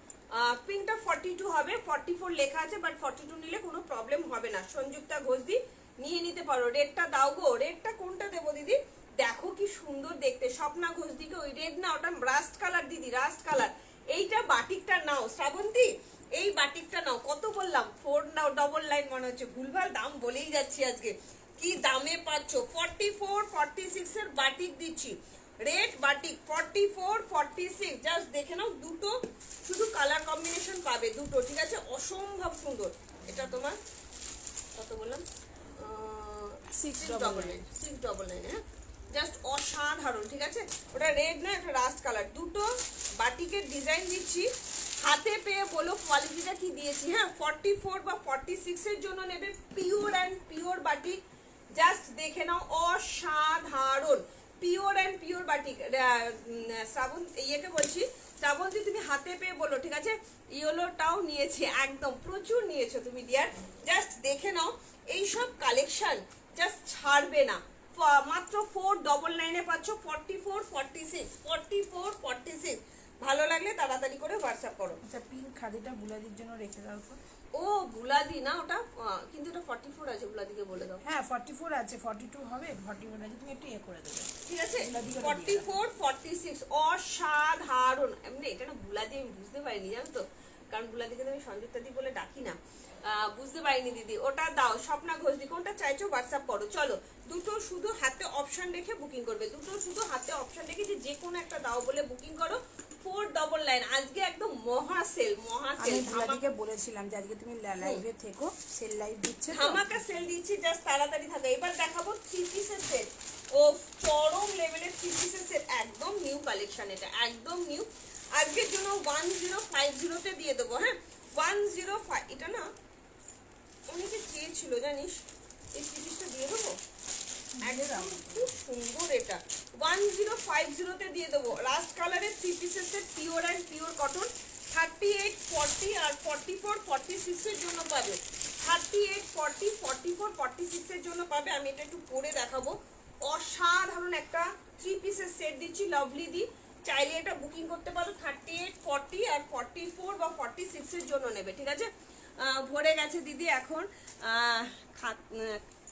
পিঙ্কটা 42 হবে, 44 লেখা আছে, বাট 42 নিলে কোনো প্রবলেম হবে না। সংযুক্তা ঘোষদি নিয়ে নিতে পারো। রেডটা দাও গো, রেডটা কোনটা দেবো দিদি? দেখো কি সুন্দর দেখতে, স্বপ্না ঘোষদিকে ওই রেড না, ওটা রাস্ট কালার দিদি, রাস্ট কালার। এইটা বাটিকটা নাও শ্রাবন্তী, এই বাটিকটা নাও। কত বললাম? 499 মনে হচ্ছে, ভুলভাল দাম বলেই যাচ্ছি আজকে। কি দামে পাচ্ছ? 44 46 এর বাটিক দিচ্ছি, রেড বাটিক 44 46। জাস্ট দেখে নাও, দুটো শুধু কালার কম্বিনেশন পাবে, দুটো, ঠিক আছে, অসম্ভব সুন্দর। এটা তোমার কত বললাম? 699, হ্যাঁ জাস্ট অসাধারণ, ঠিক আছে। ওটা রেড না, একটা রাস্ট কালার, দুটো বাটিকের ডিজাইন দিচ্ছি, হাতে পেয়ে বলো কোয়ালিটিটা কি দিয়েছি, হ্যাঁ 44 বা 46 এর জন্য নেবে, pure and pure batik, just দেখে নাও, অসাধারণ পিওর অ্যান্ড পিওর বাটিক। শ্রাবণ ইয়েকে বলছি, শ্রাবন্তী তুমি হাতে পেয়ে বলো, ঠিক আছে। ইয়েলোটাও নিয়েছি, একদম প্রচুর নিয়েছো তুমি ডিয়ার, জাস্ট দেখে নাও, এইসব কালেকশন জাস্ট ছাড়বে না। মাত্র 499 এ পাচ্ছ, 44 46 44 46। ভালো লাগলে তাড়াতাড়ি করে হোয়াটসঅ্যাপ করো। আচ্ছা পিঙ্ক খাদিটা বুলাদির জন্য রেখে দাও তো। ও বুলাদি না ওটা, কিন্তু এটা 44 আছে, বুলাদিকে বলে দাও। হ্যাঁ 44 আছে, 42 হবে, 41 আছে, তুমি একটু ইয়ে করে দেবে, ঠিক আছে। বুলাদিকে 44 46 অসাধারণ। এমনি এটা না বুলাদি আমি বুঝতে পারিনি, জানো তো, কারণ বুলাদিকে তো আমি সংযুক্তা দি বলে ডাকি না, বুঝতে পারিনি দিদি। ওটা দাও, স্বপ্না ঘোষদি, কোনটা চাইছো হোয়াটসঅ্যাপ করো। চলো দুটো শুধু হাতে অপশন রেখে বুকিং করবে, দুটো শুধু হাতে অপশন রেখে যে কোনো একটা দাও বলে বুকিং করো। 499 আজকে একদম মহা সেল, মহা সেল। আমি বুলাদিকে বলেছিলাম যে আজকে তুমি লাইভে থেকো, সেল লাইভ দিচ্ছে তো, ধামাকা সেল দিচ্ছি, জাস্ট তাড়াতাড়ি থাকো। এবার দেখাবো 3 পিসের সেট, ও চরম লেভেলের 3 পিসের সেট, একদম নিউ কালেকশন, এটা একদম নিউ। আজকের জন্য 1050 তে দিয়ে দেবো, হ্যাঁ 105। এটা না অনেকে চেয়েছিল জানিস, এই 3 পিসটা দিয়ে দেবো, একদম খুব সুন্দর। এটা 1050 তে দিয়ে দেবো, রাস্ট কালারের 3 পিসের set, pure and pure cotton. 38 40 আর 44 46 এর জন্য পাবে, 38 40 44 46 এর জন্য পাবে। আমি এটা একটু পরে দেখাবো, অসাধারণ একটা 3 পিসের সেট দিচ্ছি, লাভলি দি, চাইলে এটা বুকিং করতে পারো। 38 40 আর 44 বা 46 এর জন্য নেবে, ঠিক আছে। ভরে গেছে দিদি, এখন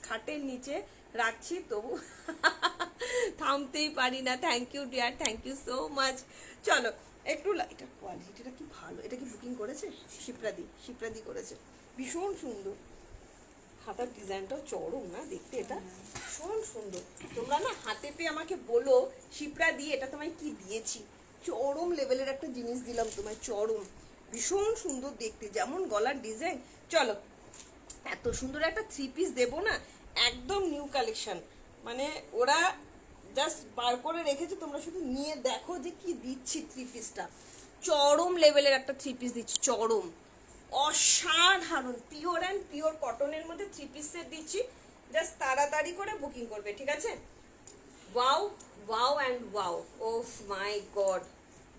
খাটের নিচে রাখছি, তবু থামতেই পারি না। Thank you dear, thank you so much. চলো একটু, এটার কোয়ালিটিটা কি ভালো, এটা কি বুকিং করেছে? শিপ্রাদি করেছে, ভীষণ সুন্দর। হাতার ডিজাইনটাও চরম না দেখতে, এটা ভীষণ সুন্দর। তোমরা না হাতে পেয়ে আমাকে বলো শিপ্রা দিয়ে এটা তোমায় কি দিয়েছি, চরম লেভেলের একটা জিনিস দিলাম তোমায়, চরম ভীষণ সুন্দর দেখতে, যেমন গলার ডিজাইন। চলো এত সুন্দর একটা 3 পিস দেবো না, একদম নিউ কালেকশন, মানে ওরা জাস্ট বার করে রেখেছে, তোমরা শুধু নিয়ে দেখো যে কি দিচ্ছি। 3 পিসটা চরম লেভেলের একটা 3 পিস দিচ্ছি, চরম অসাধারণ পিওর অ্যান্ড পিওর কটনের মধ্যে 3 পিস সেট দিচ্ছি, জাস্ট তাড়াতাড়ি করে বুকিং করবে, ঠিক আছে। Wow wow and wow, oh my god,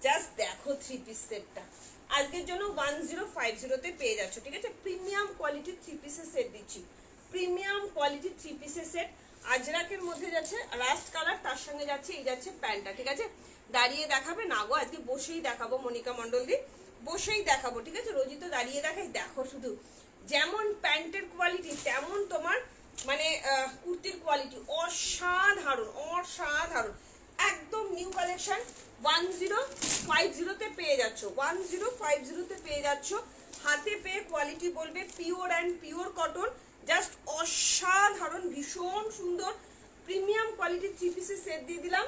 just দেখো 3 পিস সেটটা আজকের জন্য 1050 তে পেয়ে যাচ্ছ, ঠিক আছে। প্রিমিয়াম কোয়ালিটির 3 পিসের সেট দিচ্ছি, প্রিমিয়াম কোয়ালিটির 3 পিসের সেট। আজরাকের মধ্যে যাচ্ছে রাস্ট কালার, তার সঙ্গে যাচ্ছে এই যাচ্ছে প্যান্টটা, ঠিক আছে। দাঁড়িয়ে দেখাবে না গো, আজকে বসেই দেখাবো, মনিকা মন্ডল দি বসেই দেখাবো, ঠিক আছে। রোজই তো দাঁড়িয়ে দেখাই, দেখো শুধু যেমন প্যান্টের কোয়ালিটি তেমন তোমার মানে কুর্তির কোয়ালিটি, অসাধারণ অসাধারণ, একদম নিউ কালেকশন। 1050 তে পেয়ে যাচ্ছ, 1050 তে পেয়ে যাচ্ছ। হাতে পেয়ে কোয়ালিটি বলবে pure and pure cotton, just অসাধারণ, ভীষণ সুন্দর প্রিমিয়াম কোয়ালিটির 3 পিসের সেট দিয়ে দিলাম।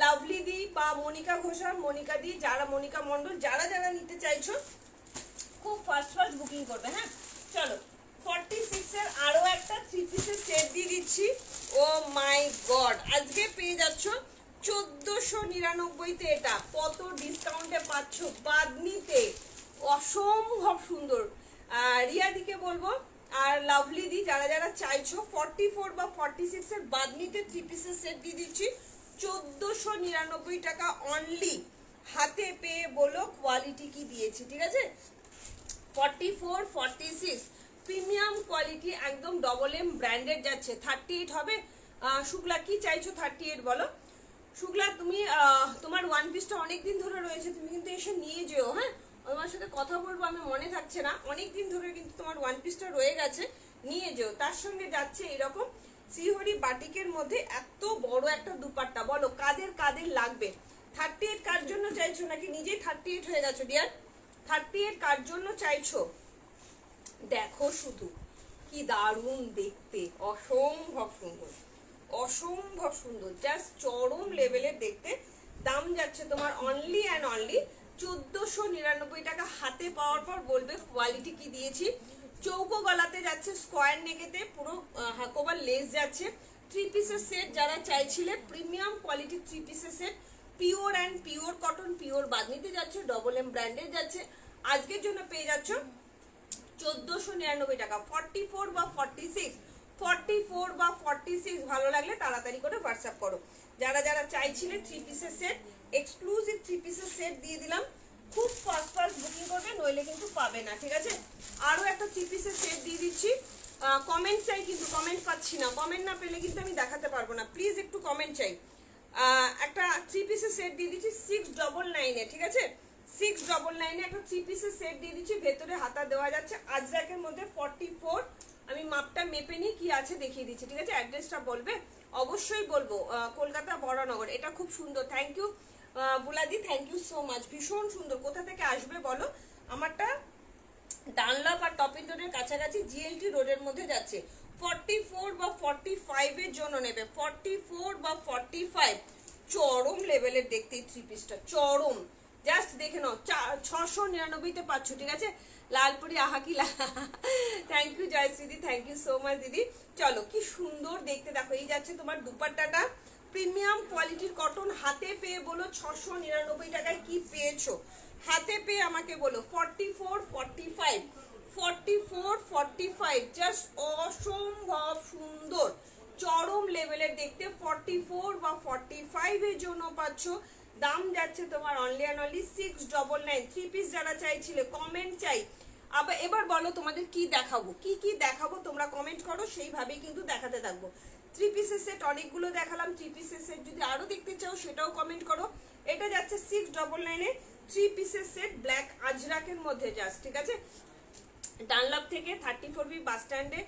লাভলি দি বা মনিকা ঘোষাল, মনিকা দি, যারা মনিকা মন্ডল, যারা যারা নিতে চাইছো খুব ফাস্ট বুকিং করবে। হ্যাঁ চলো 46 এর আরো একটা 3 পিসের সেট দিয়ে দিচ্ছি। ও মাই গড, আজকে পেয়ে যাচ্ছ 1499 তে। এটা কত ডিসকাউন্টে পাচ্ছ, বাদনিতে, অসম্ভব সুন্দর। রিয়া দিকে বলবো আর লাভলি দি, যারা যারা চাইছো 44 বা 46 এর বাদনিতে 3 পিসের সেট দিয়ে দিচ্ছি 1499 টাকা অনলি। হাতে পেয়ে বলো কোয়ালিটি কি দিয়েছি, ঠিক আছে? 44, 46 প্রিমিয়াম কোয়ালিটি, একদম ডবল এম ব্র্যান্ডেড যাচ্ছে। 38 হবে। শুক্লা কি চাইছো 38 বলো। শুক্লা তুমি তোমার ওয়ান পিসটা অনেকদিন ধরে রয়েছে, তুমি কিন্তু এসে নিয়ে যেও। হ্যাঁ আমার সাথে কথা বলবো, আমি মনে থাকছে না, অনেকদিন ধরে কিন্তু তোমার ওয়ান পিসটা রয়ে গেছে, নিয়ে যেও। তার সঙ্গে যাচ্ছে এরকম শ্রীহরি বাটিকের মধ্যে এত বড় একটা দুপাট্টা। বলো কাদের কাদের লাগবে? 38 কার জন্য চাইছো, নাকি নিজেই 38 হয়ে গেছো ডিয়ার? 38 কার জন্য চাইছো? দেখো শুধু কি দারুণ দেখতে, অসম্ভব সুন্দর, অসম্ভব সুন্দর, জাস্ট চরম লেভেলের দেখতে। দাম যাচ্ছে তোমার অনলি অ্যান্ড অনলি 1499 টাকা। হাতে পাওয়ার পর বলবে কোয়ালিটি কি দিয়েছি। চৌকো গলাতে যাচ্ছে, স্কোয়ার নেকেতে পুরো হাকোবার লেস যাচ্ছে। 3 পিসের সেট যারা চাইছিলে, প্রিমিয়াম কোয়ালিটি 3 পিসের set, pure and pure cotton, pure বাদনিতে যাচ্ছে, ডবল এম ব্র্যান্ডের যাচ্ছে। আজকের জন্য পেয়ে যাচ্ছ 1499 টাকা। 44 বা 46, 44 বা 46 ভালো লাগলে তাড়াতাড়ি করে হোয়াটসঅ্যাপ করো। যারা যারা চাইছিলে 3 পিসের সেট, এক্সক্লুসিভ 3 পিসের সেট দিয়ে দিলাম, খুব ফাস্ট বুকিং করবে, নইলে কিন্তু পাবে না, ঠিক আছে? আরো একটা 3 পিসের সেট দিয়ে দিচ্ছি। কমেন্ট চাই, কিন্তু কমেন্ট পাচ্ছি না। কমেন্ট না পেলে কিন্তু আমি দেখাতে পারবো না, প্লিজ একটু কমেন্ট চাই। একটা 3 পিসের সেট দিয়ে দিচ্ছি 699 এ, ঠিক আছে? 699 এ একটা 3 পিসের সেট দিয়ে দিচ্ছি, ভেতরে হাতা দেওয়া যাচ্ছে। আজরাকের মধ্যে 44, আমি মাপটা মেপে নিয়ে কি আছে দেখিয়ে দিচ্ছি, ঠিক আছে? অ্যাড্রেসটা বলবে, অবশ্যই বলবো, কলকাতা বড়নগর। এটা খুব সুন্দর, থ্যাংক ইউ বুলাদি, থ্যাংক ইউ সো মাচ, ভীষণ সুন্দর। কোথা থেকে আসবে বলো? আমারটা ডানলপ আর টপ ইন্ডোরের কাছাকাছি জিএলটি রোডের মধ্যে যাচ্ছে। 44 বা 45 এর জন্য নেবে, 44 বা 45 চরম লেভেলের দেখতে এই 3 পিসটা, চরম। জাস্ট দেখে নাও, 699 তে পাচ্ছ, ঠিক আছে? লালপুরি আহাকিলা, থ্যাংক ইউ জয়শ্রীদি, থ্যাংক ইউ সো মাচ দিদি। চলো কি সুন্দর দেখতে, দেখো এই যাচ্ছে তোমার দুপাট্টাটা, প্রিমিয়াম কোয়ালিটির কটন। হাতে পেয়ে বলো 699 টাকায় কি পেয়েছো, হাতে পেয়ে আমাকে বলো। 44, 45, 44, 45 জাস্ট অসম্ভব সুন্দর, চরম লেভেলের দেখতে। 44 বা 45 এর জন্য পাচ্ছ। দাম যাচ্ছে তোমার অনলি অ্যান্ড অনলি 699। 3 পিস যারা চাইছিলে, কমেন্ট চাই। আবার এবার বলো তোমাদের কি দেখাবো, কি কি দেখাবো, তোমরা কমেন্ট করো, সেইভাবেই কিন্তু দেখাতে থাকবো। 3 পিসের সেট অনেকগুলো দেখালাম, 3 পিসের সেট যদি আরো দেখতে চাও সেটাও কমেন্ট করো। এটা যাচ্ছে 699 এ 3 পিসের সেট, ব্ল্যাক আজরাকের মধ্যে জাস্ট, ঠিক আছে? ডানলপ থেকে 34B বাস স্ট্যান্ডে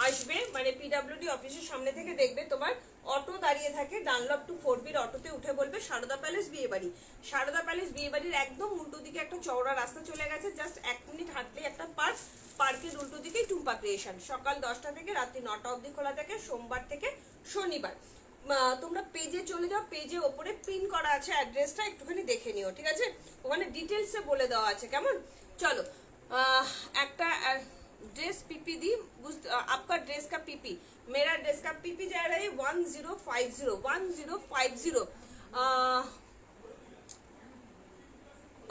আসবে, মানে পিডব্লিউডি অফিসের সামনে থেকে দেখবে তোমার অটো দাঁড়িয়ে থাকে, ডানলপ টু 4Bর অটোতে উঠে বলবে সারদা প্যালেস বিয়েবাড়ি। সারদা প্যালেস বিয়েবাড়ির একদম উল্টো দিকে একটা চওড়া রাস্তা চলে গেছে, জাস্ট 1 মিনিট হাঁটলেই একটা পার্ক, পার্কের উল্টো দিকেই টুম্পা ক্রিয়েশন। সকাল 10টা থেকে রাত্রি 9টা অবধি খোলা থাকে, সোমবার থেকে শনিবার। তোমরা পেজে চলে যাও, পেজে ওপরে পিন করা আছে অ্যাড্রেসটা, একটুখানি দেখে নিও, ঠিক আছে? ওখানে ডিটেলসে বলে দেওয়া আছে, কেমন? চলো একটা ड्रेस पीपी दी, आपका ड्रेस का पीपी, मेरा ड्रेस का पीपी जा रहा है 1050, 1050।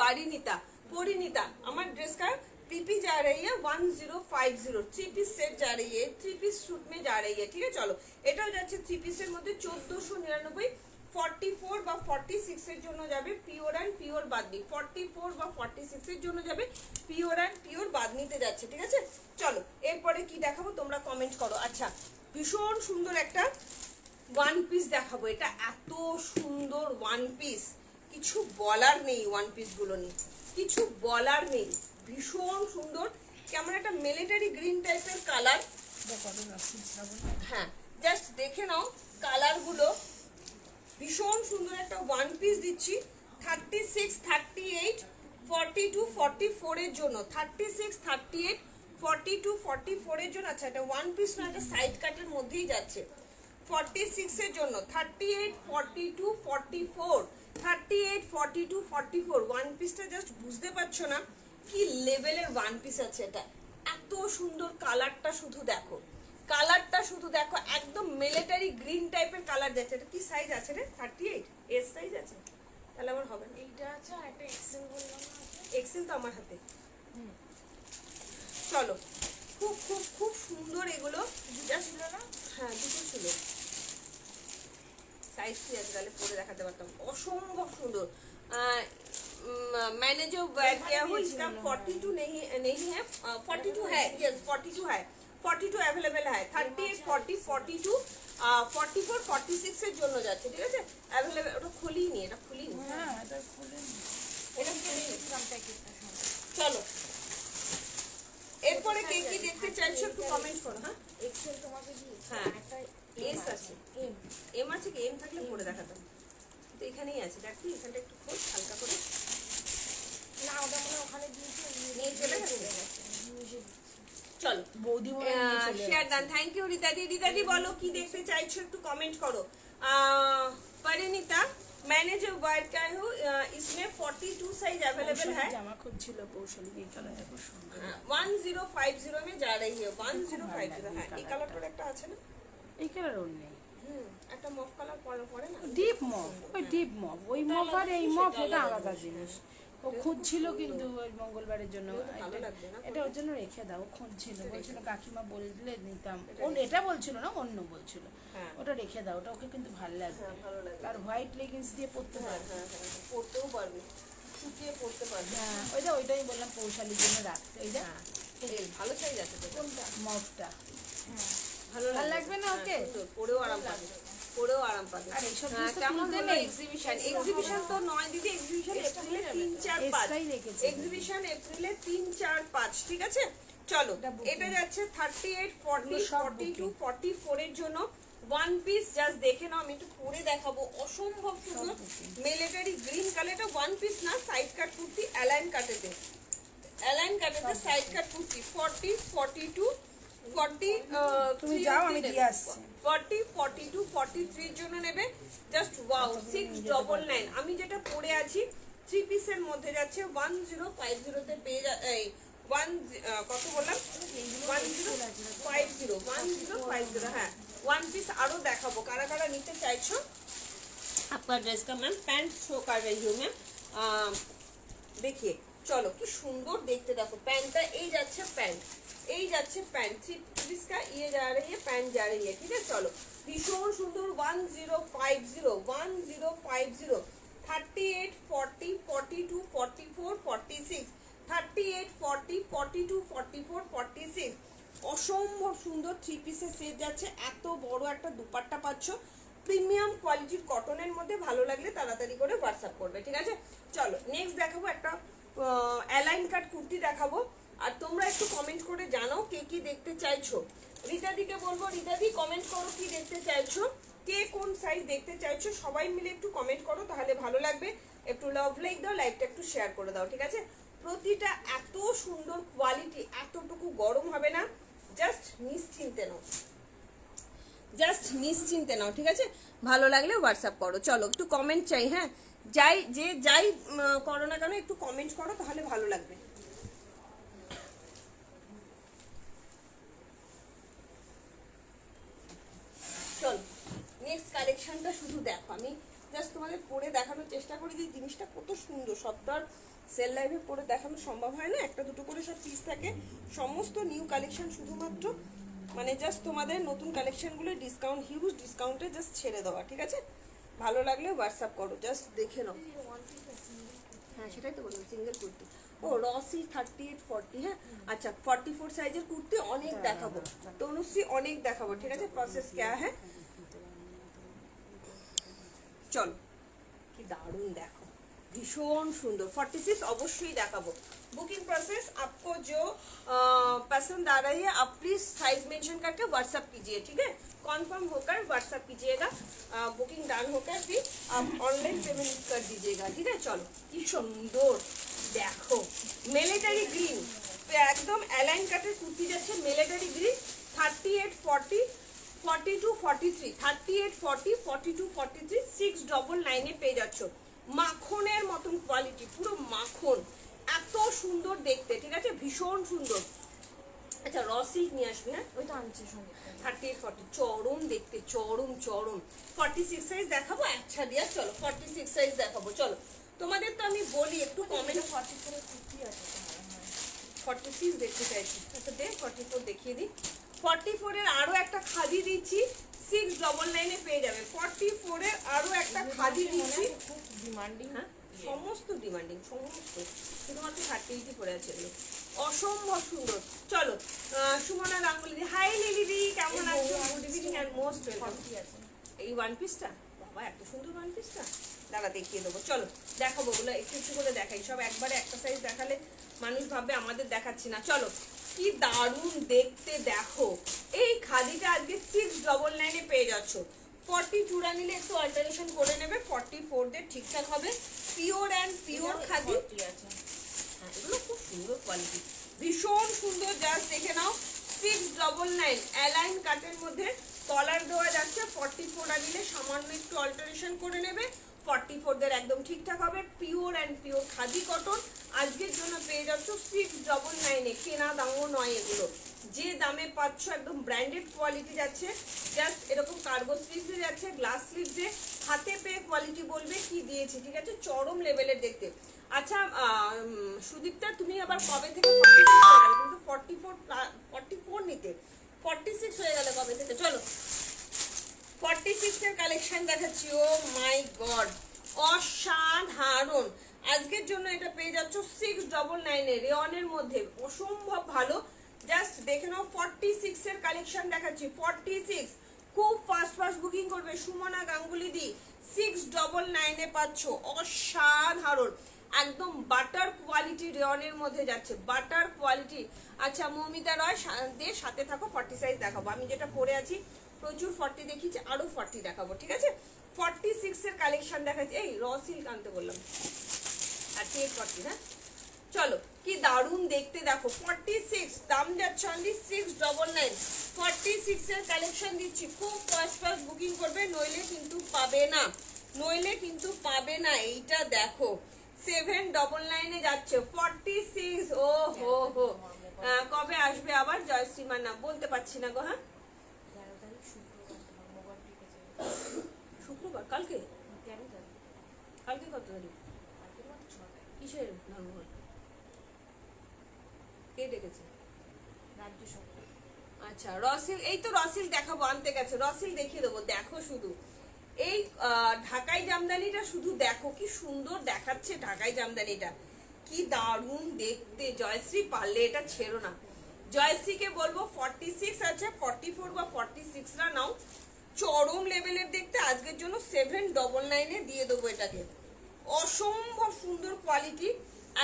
परिणीता আমার ड्रेस का पीपी जा रही है 1050। 3 পিস সেট जा रही है, 3 পিস सूट में जा रही है, ঠিক আছে? চলো এটাও যাচ্ছে 3 পিসের মধ্যে 1499। 44 বা 46 এর জন্য যাবে পিওর অ্যান্ড পিওর বাদনি, 44 বা 46 এর জন্য যাবে পিওর অ্যান্ড পিওর বাদনিতে যাচ্ছে, ঠিক আছে? চলো এরপরে কি দেখাবো তোমরা কমেন্ট করো। আচ্ছা ভীষণ সুন্দর একটা ওয়ান পিস দেখাবো, এটা এত সুন্দর ওয়ান পিস, কিছু বলার নেই, ওয়ান পিস গুলো নিয়ে কিছু বলার নেই, ভীষণ সুন্দর। কেমন একটা মিলিটারি গ্রিন টাইপের কালার, হ্যাঁ জাস্ট দেখে নাও কালার গুলো, ভীষণ সুন্দর একটা ওয়ান পিস দিচ্ছি। 36, 38, 42, 44 এর জন্য, 36, 38, 42, 44 এর জন্য। আচ্ছা এটা ওয়ান পিস না, এটা সাইড কাটের মধ্যেই যাচ্ছে। 46 এর জন্য 38 42 44 38 42 44 ওয়ান পিসটা জাস্ট বুঝতে পারছো না কি লেভেলের ওয়ান পিস আছে এটা। এত সুন্দর কালারটা শুধু দেখো, কালারটা শুধু দেখো, একদম মিলিটারি গ্রিন টাইপের কালার যাচ্ছে। এটা কি সাইজ আছে রে? 38 এস সাইজ আছে, তাহলে আমার হবে না। এইটা আছে আর একটা এক্সেল বললাম না এক্সেল তো আমার হাতে। চলো, খুব খুব খুব সুন্দর এগুলো। দুটো ছিল না? হ্যাঁ দুটো ছিল। साइज की आजकल पूरे दिखाते पारताम असम्भव सुंदर। मैंने जो वेयर किया है इसका 42 नहीं है, 42 है, यस 42 है, 42 अवेलेबल है। 38 40 42 44 46 এর জন্য যাচ্ছে, ঠিক আছে? अवेलेबल। ওটা খুলিনি, এটা খুলিনি। হ্যাঁ এটা খুলেনি, এটা খুলিনি। প্যাকেটটা চলো এরপরে কে কি দেখতে চাইছো একটু কমেন্ট করো। হ্যাঁ এক্সেল তোমাকে দিয়েছি, হ্যাঁ একটা এস আছে, এম এম আছে কি? এম থাকলে পরে দেখাতাম, তো এখানেই আছে। দেখ তুই এখানটা একটু খোঁজ হালকা করে। না ওটা মনে হয় ওখানে দিয়েছি, নিয়ে চলে গেছে। নিয়ে চলো বৌদি মনে হয় নিয়ে চলে শেয়ার গেছে। ডান। Thank you রিতাদি। রিতাদি বলো কি দেখতে চাইছো একটু কমেন্ট করো। परिणीता मैंने जो वायर किया है इसमें 42 साइज अवेलेबल है। জামা খুঁজছিল কৌশলী, এই কালারটা খুব সুন্দর। 1050 में जा रही है, 1050। হ্যাঁ এই কালারটার একটা আছে না? এই কালার ওর নেই, একটা মফ কালার পরে না? ডিপ মফ, ওই ডিপ মফ, ওই মফ আর এই মফ এটা আলাদা জিনিস। ও খুঁজছিল কিন্তু ওই মঙ্গলবারের জন্য, ভালো লাগবে না? এটা ওর জন্য রেখে দাও। খুঁজছিল, বলছিল কাকিমা বললে নিতাম। ও এটা বলছিল না, অন্য বলছিল। হ্যাঁ ওটা রেখে দাও, ওটা ওকে কিন্তু ভালো লাগবে। হ্যাঁ ভালো লাগবে। আর হোয়াইট লেগিংস দিয়ে পরতে পারবে। হ্যাঁ হ্যাঁ হ্যাঁ, পরতেও পারবে, শুকিয়ে পরতে পারবে। হ্যাঁ ওইটাই বললাম কৌশালীর জন্য রাখতে। এই যে এই ভালো সাইজ আছে তো। কোনটা? মফটা ভালো লাগবে না ওকে? হ্যাঁ, সুন্দর, পরেও আরাম পাবে, পরেও আরাম পাবে। আর এইসব হ্যাঁ, জিনিস তো কেমন কিনতে দিলে নেই। এক্সিবিশন? এক্সিবিশন তো নয় দিদি, এক্সিবিশন এপ্রিলে 3 4 5। এক্সট্রাই রেখেছে। এক্সিবিশন এপ্রিলে 3 4 5, ঠিক আছে? চলো এটা booking। এটা যাচ্ছে 38 40 সব 42 44 এর জন্য ওয়ান পিস। জাস্ট দেখে নাও, আমি একটু পরে দেখাবো। অসম্ভব সুন্দর মিলিটারি গ্রিন কালার। এটা ওয়ান পিস না, সাইড কাট কুর্তি, অ্যালাইন কাটেতে, অ্যালাইন কাটেতে সাইড কাট কুর্তি। 40 42 40 তুমি যাও, আমি দিয়ে আসছি। 40 42 43 এর জন্য নেবে। Just wow, 699। আমি যেটা পরে আছি 3 পিসের মধ্যে যাচ্ছে 1050 তে পেয়ে এই 1 কত বললাম? 1050 হ্যাঁ। ওয়ান পিস আরো দেখাবো, কারা কারা নিতে চাইছো। আপনার ड्रेस का मैम पैंट शो कर रही हूँ मैं। देखिए চলো কি সুন্দর দেখতে, দেখো প্যান্টটা এই যাচ্ছে, প্যান্ট এই যাচ্ছে, প্যান্ট 3 পিস का ये जा रही है, पैंट जा रही है, ठीक है? चलो ভীষণ সুন্দর। 1050 1050 38 40 42 44 46 38 40 42 44 46 অসম্ভব সুন্দর 3 পিসের সেট যাচ্ছে। এত বড় একটা দুপাট্টা পাচ্ছ, প্রিমিয়াম কোয়ালিটির কটনের মধ্যে। ভালো লাগলে তাড়াতাড়ি করে হোয়াটসঅ্যাপ করবে, ঠিক আছে? চলো নেক্সট দেখাবো একটা অ্যালাইন কাট কুর্তি দেখাবো। আর তোমরা একটু কমেন্ট করে জানাও কে কি দেখতে চাইছো। রিতাদিকে বলবো, রিতাদি কমেন্ট করো কি দেখতে চাইছো, কে কোন সাইজ দেখতে চাইছো। সবাই মিলে একটু কমেন্ট করো, তাহলে ভালো লাগবে। একটু লাভ লাইক দাও, লাইকটা একটু শেয়ার করে দাও, ঠিক আছে? প্রতিটা এত সুন্দর কোয়ালিটি, এতটুকু গরম হবে না। জাস্ট নিশ্চিন্তে নাও, জাস্ট নিশ্চিন্তে নাও, ঠিক আছে? ভালো লাগলে হোয়াটসঅ্যাপ করো। চলো একটু কমেন্ট চাই। হ্যাঁ যাই করো না কেন একটু কমেন্ট করো, তাহলে ভালো লাগবে। চলো নেক্সট কালেকশনটা শুধু দেখো, আমি জাস্ট তোমাদের পরে দেখানোর চেষ্টা করি যে জিনিসটা কত সুন্দর। সবটা সেল লাইভে পরে দেখানো সম্ভব হয় না, একটা দুটো করে সব পিস থাকে। সমস্ত নিউ কালেকশন, শুধুমাত্র মানে জাস্ট তোমাদের নতুন কালেকশনগুলো ডিসকাউন্ট, হিউজ ডিসকাউন্টে জাস্ট ছেড়ে দেওয়া, ঠিক আছে? ভালো লাগলে হোয়াটসঅ্যাপ করো, জাস্ট দেখে নাও। হ্যাঁ সেটাই তো বললাম, সিঙ্গেল কুর্তি। ও রসি 38 40, হ্যাঁ আচ্ছা 44 সাইজের কুর্তি অনেক দেখাবো, তনুশ্রী অনেক দেখাবো, ঠিক আছে? প্রসেস क्या है? চলো কি দারুণ দেখো, ভীষণ সুন্দর। 46 অবশ্যই দেখাবো। बुकिंग प्रोसेस आपको जो पसंद आ रही है आप प्लीज साइज मेंशन करके व्हाट्सएप कीजिए, ठीक है? कॉन्फर्म होकर व्हाट्सएप कीजिएगा। बुकिंग डन होकर फिर आप ऑनलाइन पेमेंट कर दीजिएगा, ठीक है? चलो কি সুন্দর দেখো, মিলিটারি গ্রিন, একদম অ্যালাইন কাটের কুর্তি যাচ্ছে, মিলিটারি গ্রিন। 38 40 42 43 38 40 42 43 699 পেয়ে যাচ্ছ। মাখনের মতন কোয়ালিটি, পুরো মাখন, এত সুন্দর দেখতে, ঠিক আছে, ভীষণ সুন্দর। আচ্ছা র সিল্ক নিয়ে আসবে, হ্যাঁ ওই তো আনছি সঙ্গে 38 40 চরম দেখতে, চরম চরম। 46 সাইজ দেখাবো, আচ্ছা দিয়া চলো 46 সাইজ দেখাবো। চলো তোমাদের তো আমি বলি একটু কমেন্ট, 44 কুর্তি আছে তো মনে হয়। 46 দেখতে চাইছি, আচ্ছা দে 44 দেখিয়ে দিই। 44 এর আরো একটা খাদি দিচ্ছি, 699 এ পেয়ে যাবে। 44 এর আরো একটা খাদি দিচ্ছি, খুব ডিমান্ডিং। হ্যাঁ সমস্ত ডিমান্ডিং, সমস্ত, শুধুমাত্র 38 পরে আছে এগুলো, অসম্ভব সুন্দর। চলো সুমনা গাঙ্গুলি, হাই লিলি দি, কেমন আছো? Good evening and most welcome. Kurti আছে। এই ওয়ান পিসটা, বাবা এত সুন্দর ওয়ান পিসটা, দাঁড়া দেখিয়ে দেবো। চলো দেখাবো, ওগুলো একটু একটু করে দেখাই, সব একবারে একটা সাইজ দেখালে মানুষ ভাববে আমাদের দেখাচ্ছি না। চলো কি দারুণ দেখতে দেখো, এই খাদিটা আজকে 699 এ পেয়ে যাচ্ছ। 42 টা নিলে একটু অল্টারেশন করে নেবে, 44 দের ঠিকঠাক হবে। Pure and pure khadi, kurti আছে। হ্যাঁ এগুলো খুব সুন্দর কোয়ালিটি, ভীষণ সুন্দর, জাস্ট দেখে নাও। 699 অ্যালাইন কাটের মধ্যে কলার দেওয়া যাচ্ছে। 44 টা নিলে সামান্য একটু অল্টারেশন করে নেবে, 44 দের একদম ঠিকঠাক হবে। Pure and pure khadi cotton আজকের জন্য পেয়ে যাচ্ছ 699 এ, কেনা দামও নয় এগুলো, যে দামে পাচ্ছ একদম ব্র্যান্ডেড কোয়ালিটি যাচ্ছে। জাস্ট এরকম কার্গো স্লিভসে যাচ্ছে, গ্লাস স্লিভসে, হাতে পেয়ে কোয়ালিটি বলবে কি দিয়েছি, ঠিক আছে, চরম লেভেলের দেখতে। আচ্ছা সুদীপ্তা তুমি আবার কবে থেকে 46 হয়ে গেল, কিন্তু 44 নিতে 46 হয়ে গেল কবে থেকে? চলো 46 এর কালেকশন দেখাচ্ছি, ও মাই গড অসাধারণ। আজকের জন্য এটা পেয়ে যাচ্ছ 699 এ, রেয়নের মধ্যে, অসম্ভব ভালো। জাস্ট দেখে নাও 46 এর কালেকশন দেখাচ্ছি, 46 খুব ফাস্ট ফাস্ট বুকিং করবে। সুমনা গাঙ্গুলি দি 699 এ পাচ্ছ, অসাধারণ একদম বাটার কোয়ালিটি রেয়নের মধ্যে যাচ্ছে, বাটার কোয়ালিটি। আচ্ছা মৌমিতা রয় দিয়ে সাথে থাকো, 40 সাইজ দেখাবো, আমি যেটা পরে আছি প্রচুর 40 দেখিয়েছি, আরো 40 দেখাবো, ঠিক আছে। 46 এর কালেকশন দেখাচ্ছি, এই র সিল্ক আনতে বললাম, আর 40, হ্যাঁ চলো কি দারুণ দেখতে দেখো। 46 দাম যাচ্ছে অনলি 699। 46 এর কালেকশন দিচ্ছি, খুব ফাস্ট ফাস্ট বুকিং করবে, নইলে কিন্তু পাবে না, নইলে কিন্তু পাবে না। এইটা দেখো 799 এ যাচ্ছে 46, ও হো হো। কবে আসবে আবার জয়শ্রীমা? না বলতে পারছি না গো, হ্যাঁ 11 তারিখ শুক্রবার তোমার মোবাইল টিকেছে। শুক্রবার, কালকে 13 তারিখ। কালকে কত তারিখ? কালকে মাত্র 6 তারিখ। কিসের ধর্মঘট? কে ডেকেছে? রাজ্য সরকার। আচ্ছা রসিল, এই তো রসিল দেখাবো, আনতে গেছে, রসিল দেখিয়ে দেবো। দেখো শুধু এই ঢাকাই জামদানিটা শুধু দেখো, কি সুন্দর দেখাচ্ছে ঢাকাই জামদানিটা, কি দারুণ দেখতে। জয়শ্রী পারলে এটা ছেড়ো না, জয়শ্রীকে বলবো 46 আছে, 44 বা 46 রা নাও, চরম লেভেলের দেখতে। আজকের জন্য 799 এ দিয়ে দেবো এটাকে, অসম্ভব সুন্দর কোয়ালিটি,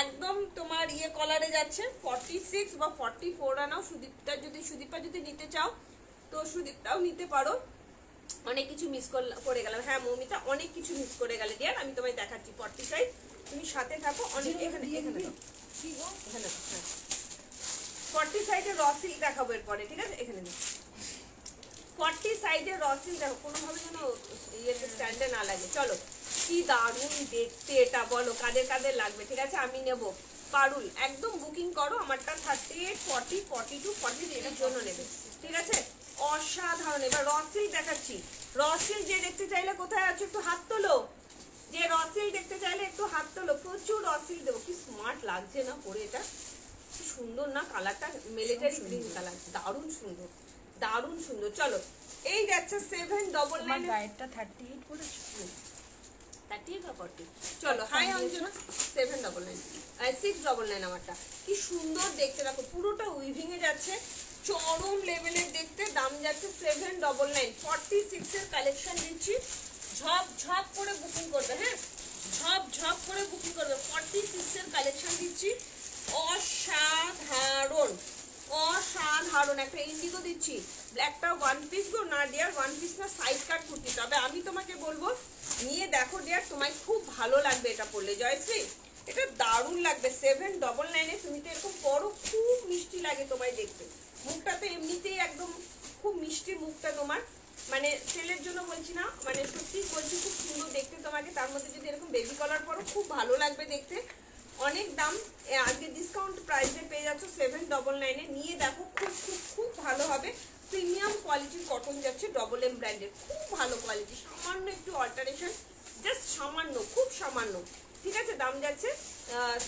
একদম তোমার ইয়ে কলারে যাচ্ছে। 46 বা 44 আনাও, সুদীপা যদি নিতে চাও তো সুদীপটাও নিতে পারো। অনেক কিছু মিস করে গেলাম, হ্যাঁ মৌমিতা অনেক কিছু মিস করে গেলে ডিয়ার, আমি তোমায় দেখাচ্ছি 40 সাইজ, তুমি সাথে থাকো। অনেক এখানে এখানে দাও, কি গো? এখানে দাও, হ্যাঁ 40 সাইডের রসিল দেখাবো এরপরে, ঠিক আছে, এখানে দাও। 40 সাইডের রসিল দেখো, কোনোভাবে যেন ইয়েতে স্ট্যান্ডে না লাগে। চলো কি দারুণ দেখতে এটা, বলো কাদের কাদের লাগবে, ঠিক আছে আমি নেব। পারুল একদম বুকিং করো, আমারটা 38 40 42 40 এর জন্য নেবে, ঠিক আছে, অসাধারণ। এবার রসিল দেখাচ্ছি, রসিল যে দেখতে চাইলে কোথায় আছে একটু হাত তোলো, যে রসিল দেখতে চাইলে একটু হাত তোলো, প্রচুর রসিল দেবো। কি স্মার্ট লাগছে না পরে, এটা কি সুন্দর না কালারটা, মিলিটারি গ্রিন কালার, দারুণ সুন্দর, দারুণ সুন্দর। চলো এই যাচ্ছে 799 গায়েরটা 38 পড়েছে। 38 বা 40, চলো হাই অঞ্জনা 799 699 আমারটা, কি সুন্দর দেখতে দেখো, পুরোটা উইভিং এ যাচ্ছে, চরম লেভেলের দেখতে, দাম যাচ্ছে 799। 46 এর কালেকশন দিচ্ছি, ঝপ ঝপ করে বুকিং করবে, হ্যাঁ ঝপ ঝপ করে বুকিং করবে। 46 এর কালেকশন দিচ্ছি, অসাধারণ অসাধারণ। একটা ইন্ডিগো দিচ্ছি, একটা ওয়ান পিস গো না ডিয়ার, ওয়ান পিস না সাইড কাট কুর্তি, তবে আমি তোমাকে বলবো নিয়ে দেখো ডিয়ার, তোমায় খুব ভালো লাগবে এটা পরলে। জয়শ্রী এটা দারুণ লাগবে, 799 এ তুমি তো এরকম পরো, খুব মিষ্টি লাগে তোমায় দেখতে, মুখটা তো এমনিতেই একদম খুব মিষ্টি মুখটা তোমার, মানে সেলের জন্য বলছি না, মানে সত্যি বলছি খুব সুন্দর দেখতে তোমাকে। তার মধ্যে যদি এরকম বেবি কলার পরো খুব ভালো লাগবে দেখতে। অনেক দাম, আজকে ডিসকাউন্ট প্রাইসে পেয়ে যাচ্ছ 799 নিয়ে দেখো, খুব খুব খুব ভালো হবে। প্রিমিয়াম কোয়ালিটির কটন যাচ্ছে, ডবল এম ব্র্যান্ডের, খুব ভালো কোয়ালিটি। সামান্য একটু অল্টারেশন, জাস্ট সামান্য, খুব সামান্য, ঠিক আছে। দাম যাচ্ছে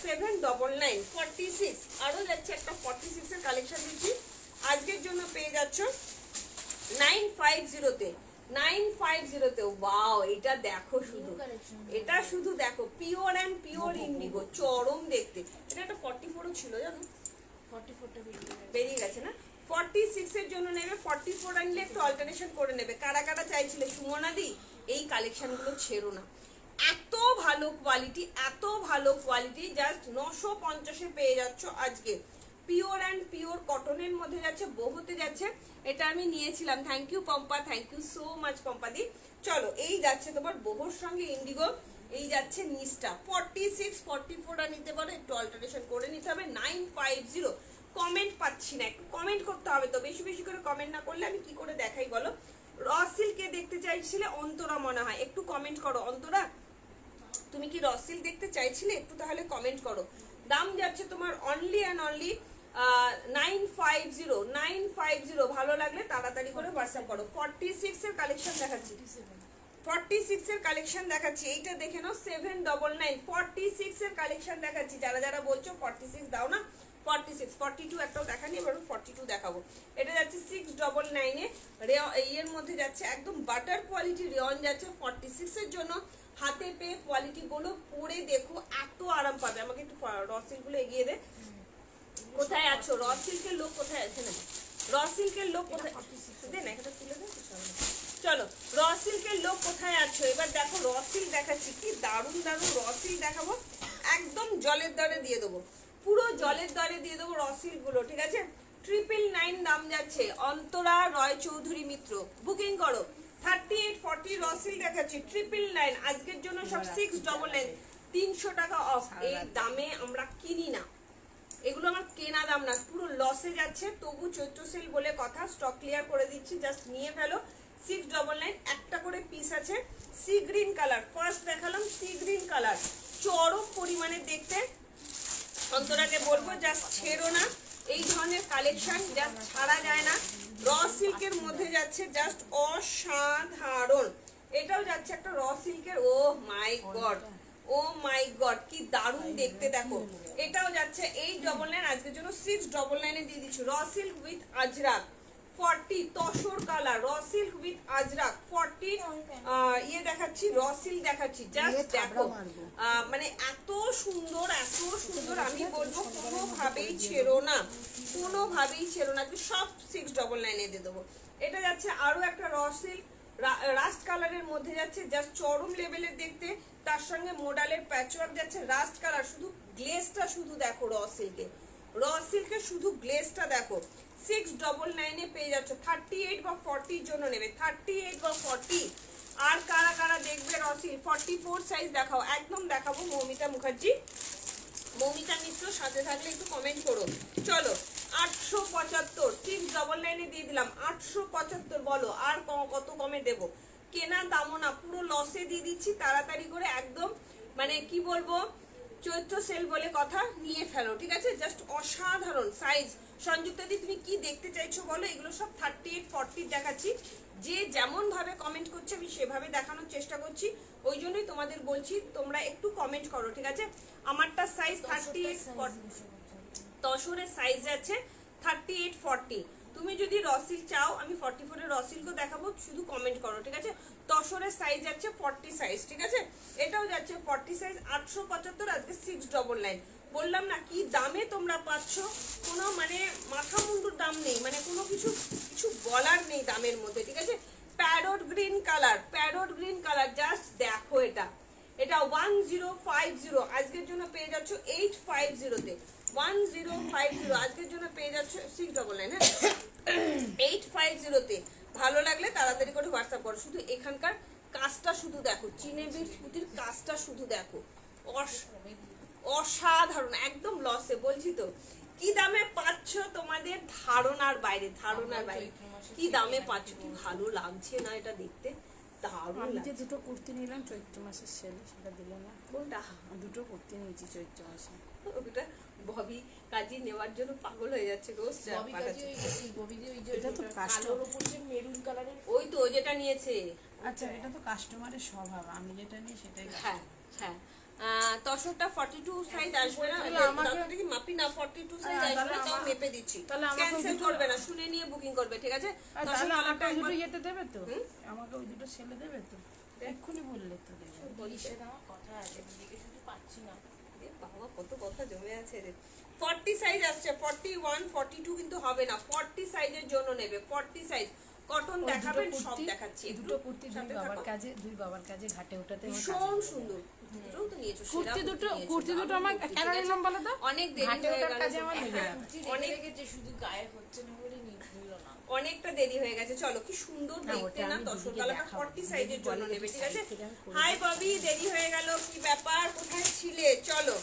799। 46 আরও যাচ্ছে একটা 46 এর কালেকশন দিচ্ছি আজকের জন্য, পেয়ে যাচ্ছ 950-তে। 950-তে ওয়াও, এটা দেখো শুধু, এটা শুধু দেখো, পিওর অ্যান্ড পিওর ইন্ডিগো, চরম দেখতে। এটা একটা 44ও ছিল জানো, 44টা বেরিয়ে গেছে না। 46 এর জন্য নেবে, 44 আনলে একটু অল্টারেশন করে নেবে। কারা কারা চাইছিলে সুমনাদি, এই কালেকশনগুলো ছেড়ো না, এত ভালো কোয়ালিটি, এত ভালো কোয়ালিটি। জাস্ট 950-এ পেয়ে যাচ্ছ আজকে। পিওর অ্যান্ড পিওর কটনের মধ্যে যাচ্ছে, বহুতে যাচ্ছে। এটা আমি নিয়েছিলাম, thank you Pampa, thank you so much পম্পাদি। চলো, এই যাচ্ছে তোমার বহুর সঙ্গে ইন্ডিগো, এই যাচ্ছে নিচটা 46, 44 নিতে পারো, একটু অল্টারেশন করে নিতে হবে। 950। কমেন্ট পাচ্ছি না, একটু কমেন্ট করতে হবে তো, বেশি বেশি করে কমেন্ট না করলে আমি কি করে দেখাই বলো। র সিল্কে দেখতে চাইছিলে অন্তরা মনে হয়, একটু কমেন্ট করো। অন্তরা, তুমি কি র সিল্ক দেখতে চাইছিলে? একটু তাহলে কমেন্ট করো। দাম যাচ্ছে তোমার অনলি অ্যান্ড অনলি 950। 950 ভালো লাগলে তাড়াতাড়ি করে হোয়াটসঅ্যাপ করো। 46 এর কালেকশন দেখাচ্ছি, 46 এর কালেকশন দেখাচ্ছি, এইটা দেখে নাও 799। 46 এর কালেকশন দেখাচ্ছি, যারা যারা বলছো 46 দাও না, 46, 42 একটাও দেখানি, এবার 42 দেখাবো। এটা যাচ্ছে 699 এ, এর মধ্যে যাচ্ছে একদম বাটার কোয়ালিটি রেয়ন যাচ্ছে। 46 এর জন্য হাতে পেয়ে কোয়ালিটি গুলো পরে দেখো, এত আরাম পাবে। আমাকে একটু র সিল্কগুলো এগিয়ে দে। কোথায় আছো র সিল্কের লোক, কোথায় আছে না? র সিল্কের লোক কোথায়, দে না এটা তুলে দে। চলো, র সিল্কের লোক কোথায় আছো? এবার দেখো র সিল্ক দেখাচ্ছি, কি দারুণ দারুণ র সিল্ক দেখাবো। একদম জলের দরে দিয়ে দেবো, পুরো জলের দরে দিয়ে দেবো র সিল্ক গুলো, ঠিক আছে। 999 দাম যাচ্ছে। অন্তরা রয় চৌধুরী মিত্র, বুকিং করো। 38, 40 র সিল্ক দেখাচ্ছি, 999 আজকের জন্য, সব 699, 300 টাকা অফ। এই দামে আমরা কিনি না, এগুলো আমার কেনা দাম না, পুরো লসে যাচ্ছে। তবু চৈত্র সেল বলে কথা, স্টক ক্লিয়ার করে দিচ্ছি, জাস্ট নিয়ে ফেলো। 699 একটা করে পিস আছে। সি গ্রিন কালার ফার্স্ট দেখালাম, সি গ্রিন কালার চরম পরিমাণে দেখতে। অন্তরাকে বলবো জাস্ট ছেড়ো না, এই ধরনের কালেকশন জাস্ট ছাড়া যায় না। র সিল্কের মধ্যে যাচ্ছে জাস্ট অসাধারণ। এটাও যাচ্ছে একটা র সিল্কের, ও মাই গড, ও মাই গড, কি দারুণ দেখতে দেখো। এটাও যাচ্ছে 899, আজকের জন্য 699 দিয়ে দিচ্ছি। Raw silk with Ajrak 40, tussar colour, raw silk with Ajrak 40। ইয়ে দেখাচ্ছি, র সিল্ক দেখাচ্ছি, জাস্ট দেখো, মানে এত সুন্দর, এত সুন্দর। আমি বলবো কোনোভাবেই ছেড়ো না, কোনোভাবেই ছেড়ো না, সব 699 দিয়ে দেবো। এটা যাচ্ছে আরো একটা র সিল্ক রাস্ট কালারের মধ্যে যাচ্ছে, জাস্ট চরম লেভেলের দেখতে। তার সঙ্গে মোডালের প্যাচওয়ার্ক যাচ্ছে, রাস্ট কালার। শুধু গ্লেজটা শুধু দেখো র সিল্কে, র সিল্কে শুধু গ্লেজটা দেখো। 699 পেয়ে যাচ্ছে। 38 বা 40 জন্য নেবে, 38 বা 40। আর কারা কারা দেখবে র সিল্ক? 44 সাইজ দেখাও, একদম দেখাবো। মৌমিতা মুখার্জি, মৌমিতা মিত্র সাথে থাকলে একটু কমেন্ট করো। চলো, 875, 699 দিয়ে দিলাম, 875 বলো। আর কত কমে দেবো? কেনা দামও না, পুরো লসে দিয়ে দিচ্ছি, তাড়াতাড়ি করে একদম, মানে কি বলবো, চৈত্র সেল বলে কথা, নিয়ে ফেলো, ঠিক আছে। জাস্ট অসাধারণ সাইজ। সংযুক্তা দি, তুমি কি দেখতে চাইছো বলো? এগুলো সব 38, 40 দেখাচ্ছি। যে যেমন ভাবে কমেন্ট করছে আমি সেভাবে দেখানোর চেষ্টা করছি, ওই জন্যই তোমাদের বলছি তোমরা একটু কমেন্ট করো, ঠিক আছে। আমারটা সাইজ 38, 40, তসরের সাইজ আছে 38, 40। তুমি যদি রসিল চাও আমি 44 এর রসিলকেও দেখাবো, শুধু কমেন্ট করো, ঠিক আছে। তসরের সাইজ যাচ্ছে 40 সাইজ, ঠিক আছে। এটাও যাচ্ছে 40 সাইজ, 875, আজকে 699। বললাম না কি দামে তোমরা পাচ্ছ, কোনো মানে মাথা মুন্ডুর দাম নেই, মানে কোনো কিছু বলার নেই দামের মধ্যে, ঠিক আছে। Parrot green colour, parrot green colour, just দেখো এটা, এটা 1050 আজকের জন্য পেয়ে যাচ্ছ 850-তে। 1050 আজকের জন্য পেয়ে যাচ্ছ 699, হ্যাঁ 850-তে। ভালো লাগলে তাড়াতাড়ি করে হোয়াটসঅ্যাপ করো। শুধু এখানকার কাজটা শুধু দেখো, চিনেবির সুতির কাজটা শুধু দেখো, অসাধারণ, একদম লসে বলছি তো। কি দামে পাচ্ছ তোমাদের ধারণার বাইরে, ধারণার বাইরে কি দামে পাচ্ছ। কি ভালো লাগছে না এটা দেখতে, দারুণ আমি যে লাগছে। দুটো কুর্তি নিলাম চৈত্র মাসের সেলে, সেটা দিল না। কোনটা? দুটো কুর্তি নিয়েছি চৈত্র মাসে। ওটা ববি কাজী নেওয়ার জন্য পাগল হয়ে যাচ্ছে, রোজ পাঠাচ্ছে। এটা তো কালোর উপর যে মেরুন কালারের ওই তো যেটা নিয়েছে। আচ্ছা, এটা তো কাস্টমারের স্বভাব, আমি যেটা নিই সেটাই হ্যাঁ হ্যাঁ, তসরটা 42 সাইজ আসবে না, তাহলে আমাকে- দাদা দেখি মাপি না, 42 সাইজ হ্যাঁ, আসবে না, তাহলে তাও আমার- মেপে দিচ্ছি। তাহলে আমাকে ক্যান্সেল দুটো- করবে না, শুনে নিয়ে বুকিং করবে, ঠিক আছে? আর তসর তাহলে আমাকে কালারটা ওই দুটো একবার- ইয়েতে দেবে তো? হুম? আমাকে ওই দুটো সেলে দেবে তো? এক্ষুনি বললে তো দেবে। বলছে। আমার কথা আছে, দিদিকে শুধু পাচ্ছি না। এ বাবা, কত কথা জমে আছে রে। 40 সাইজ আসছে, 41 42 কিন্তু হবে না, 40 সাইজের জন্য নেবে, 40 সাইজ কটন ওই দেখাবেন, দুটো সব কুর্তি- দেখাচ্ছি। এই একটু দুটো কুর্তি দুই সাথে বাবার থাকো। কাজে, দুই বাবার কাজে ঘাটে ওঠাতে আমার ভীষণ কাজে সুন্দর, দুটোও তো নিয়েছো, সেরা কুর্তি দুটো, নিয়েছো, কুর্তি দুটো দারুণ আমার কুর্তি, কেন ঠিক আছে? নিলাম বলো তো? অনেক দেরি ঘাটে হয়ে ওঠার গেল, কাজে আমার লেগে হ্যাঁ, যাবে। অনেক লেগেছে, শুধু গায়ে হচ্ছে না বলে নিল না। অনেকটা দেরি হয়ে গেছে। চলো কি সুন্দর না, দেখতে ওটা না, আমি তসর দিদিকে কালারটা দেখাবো। 40 সাইজের জন্য বলে নেবে, দিদি ঠিক আছে? side থেকে আমি করে হাই দিচ্ছি। ববি, দেরি হয়ে গেল, কি ব্যাপার, কোথায় ছিলে? চলো,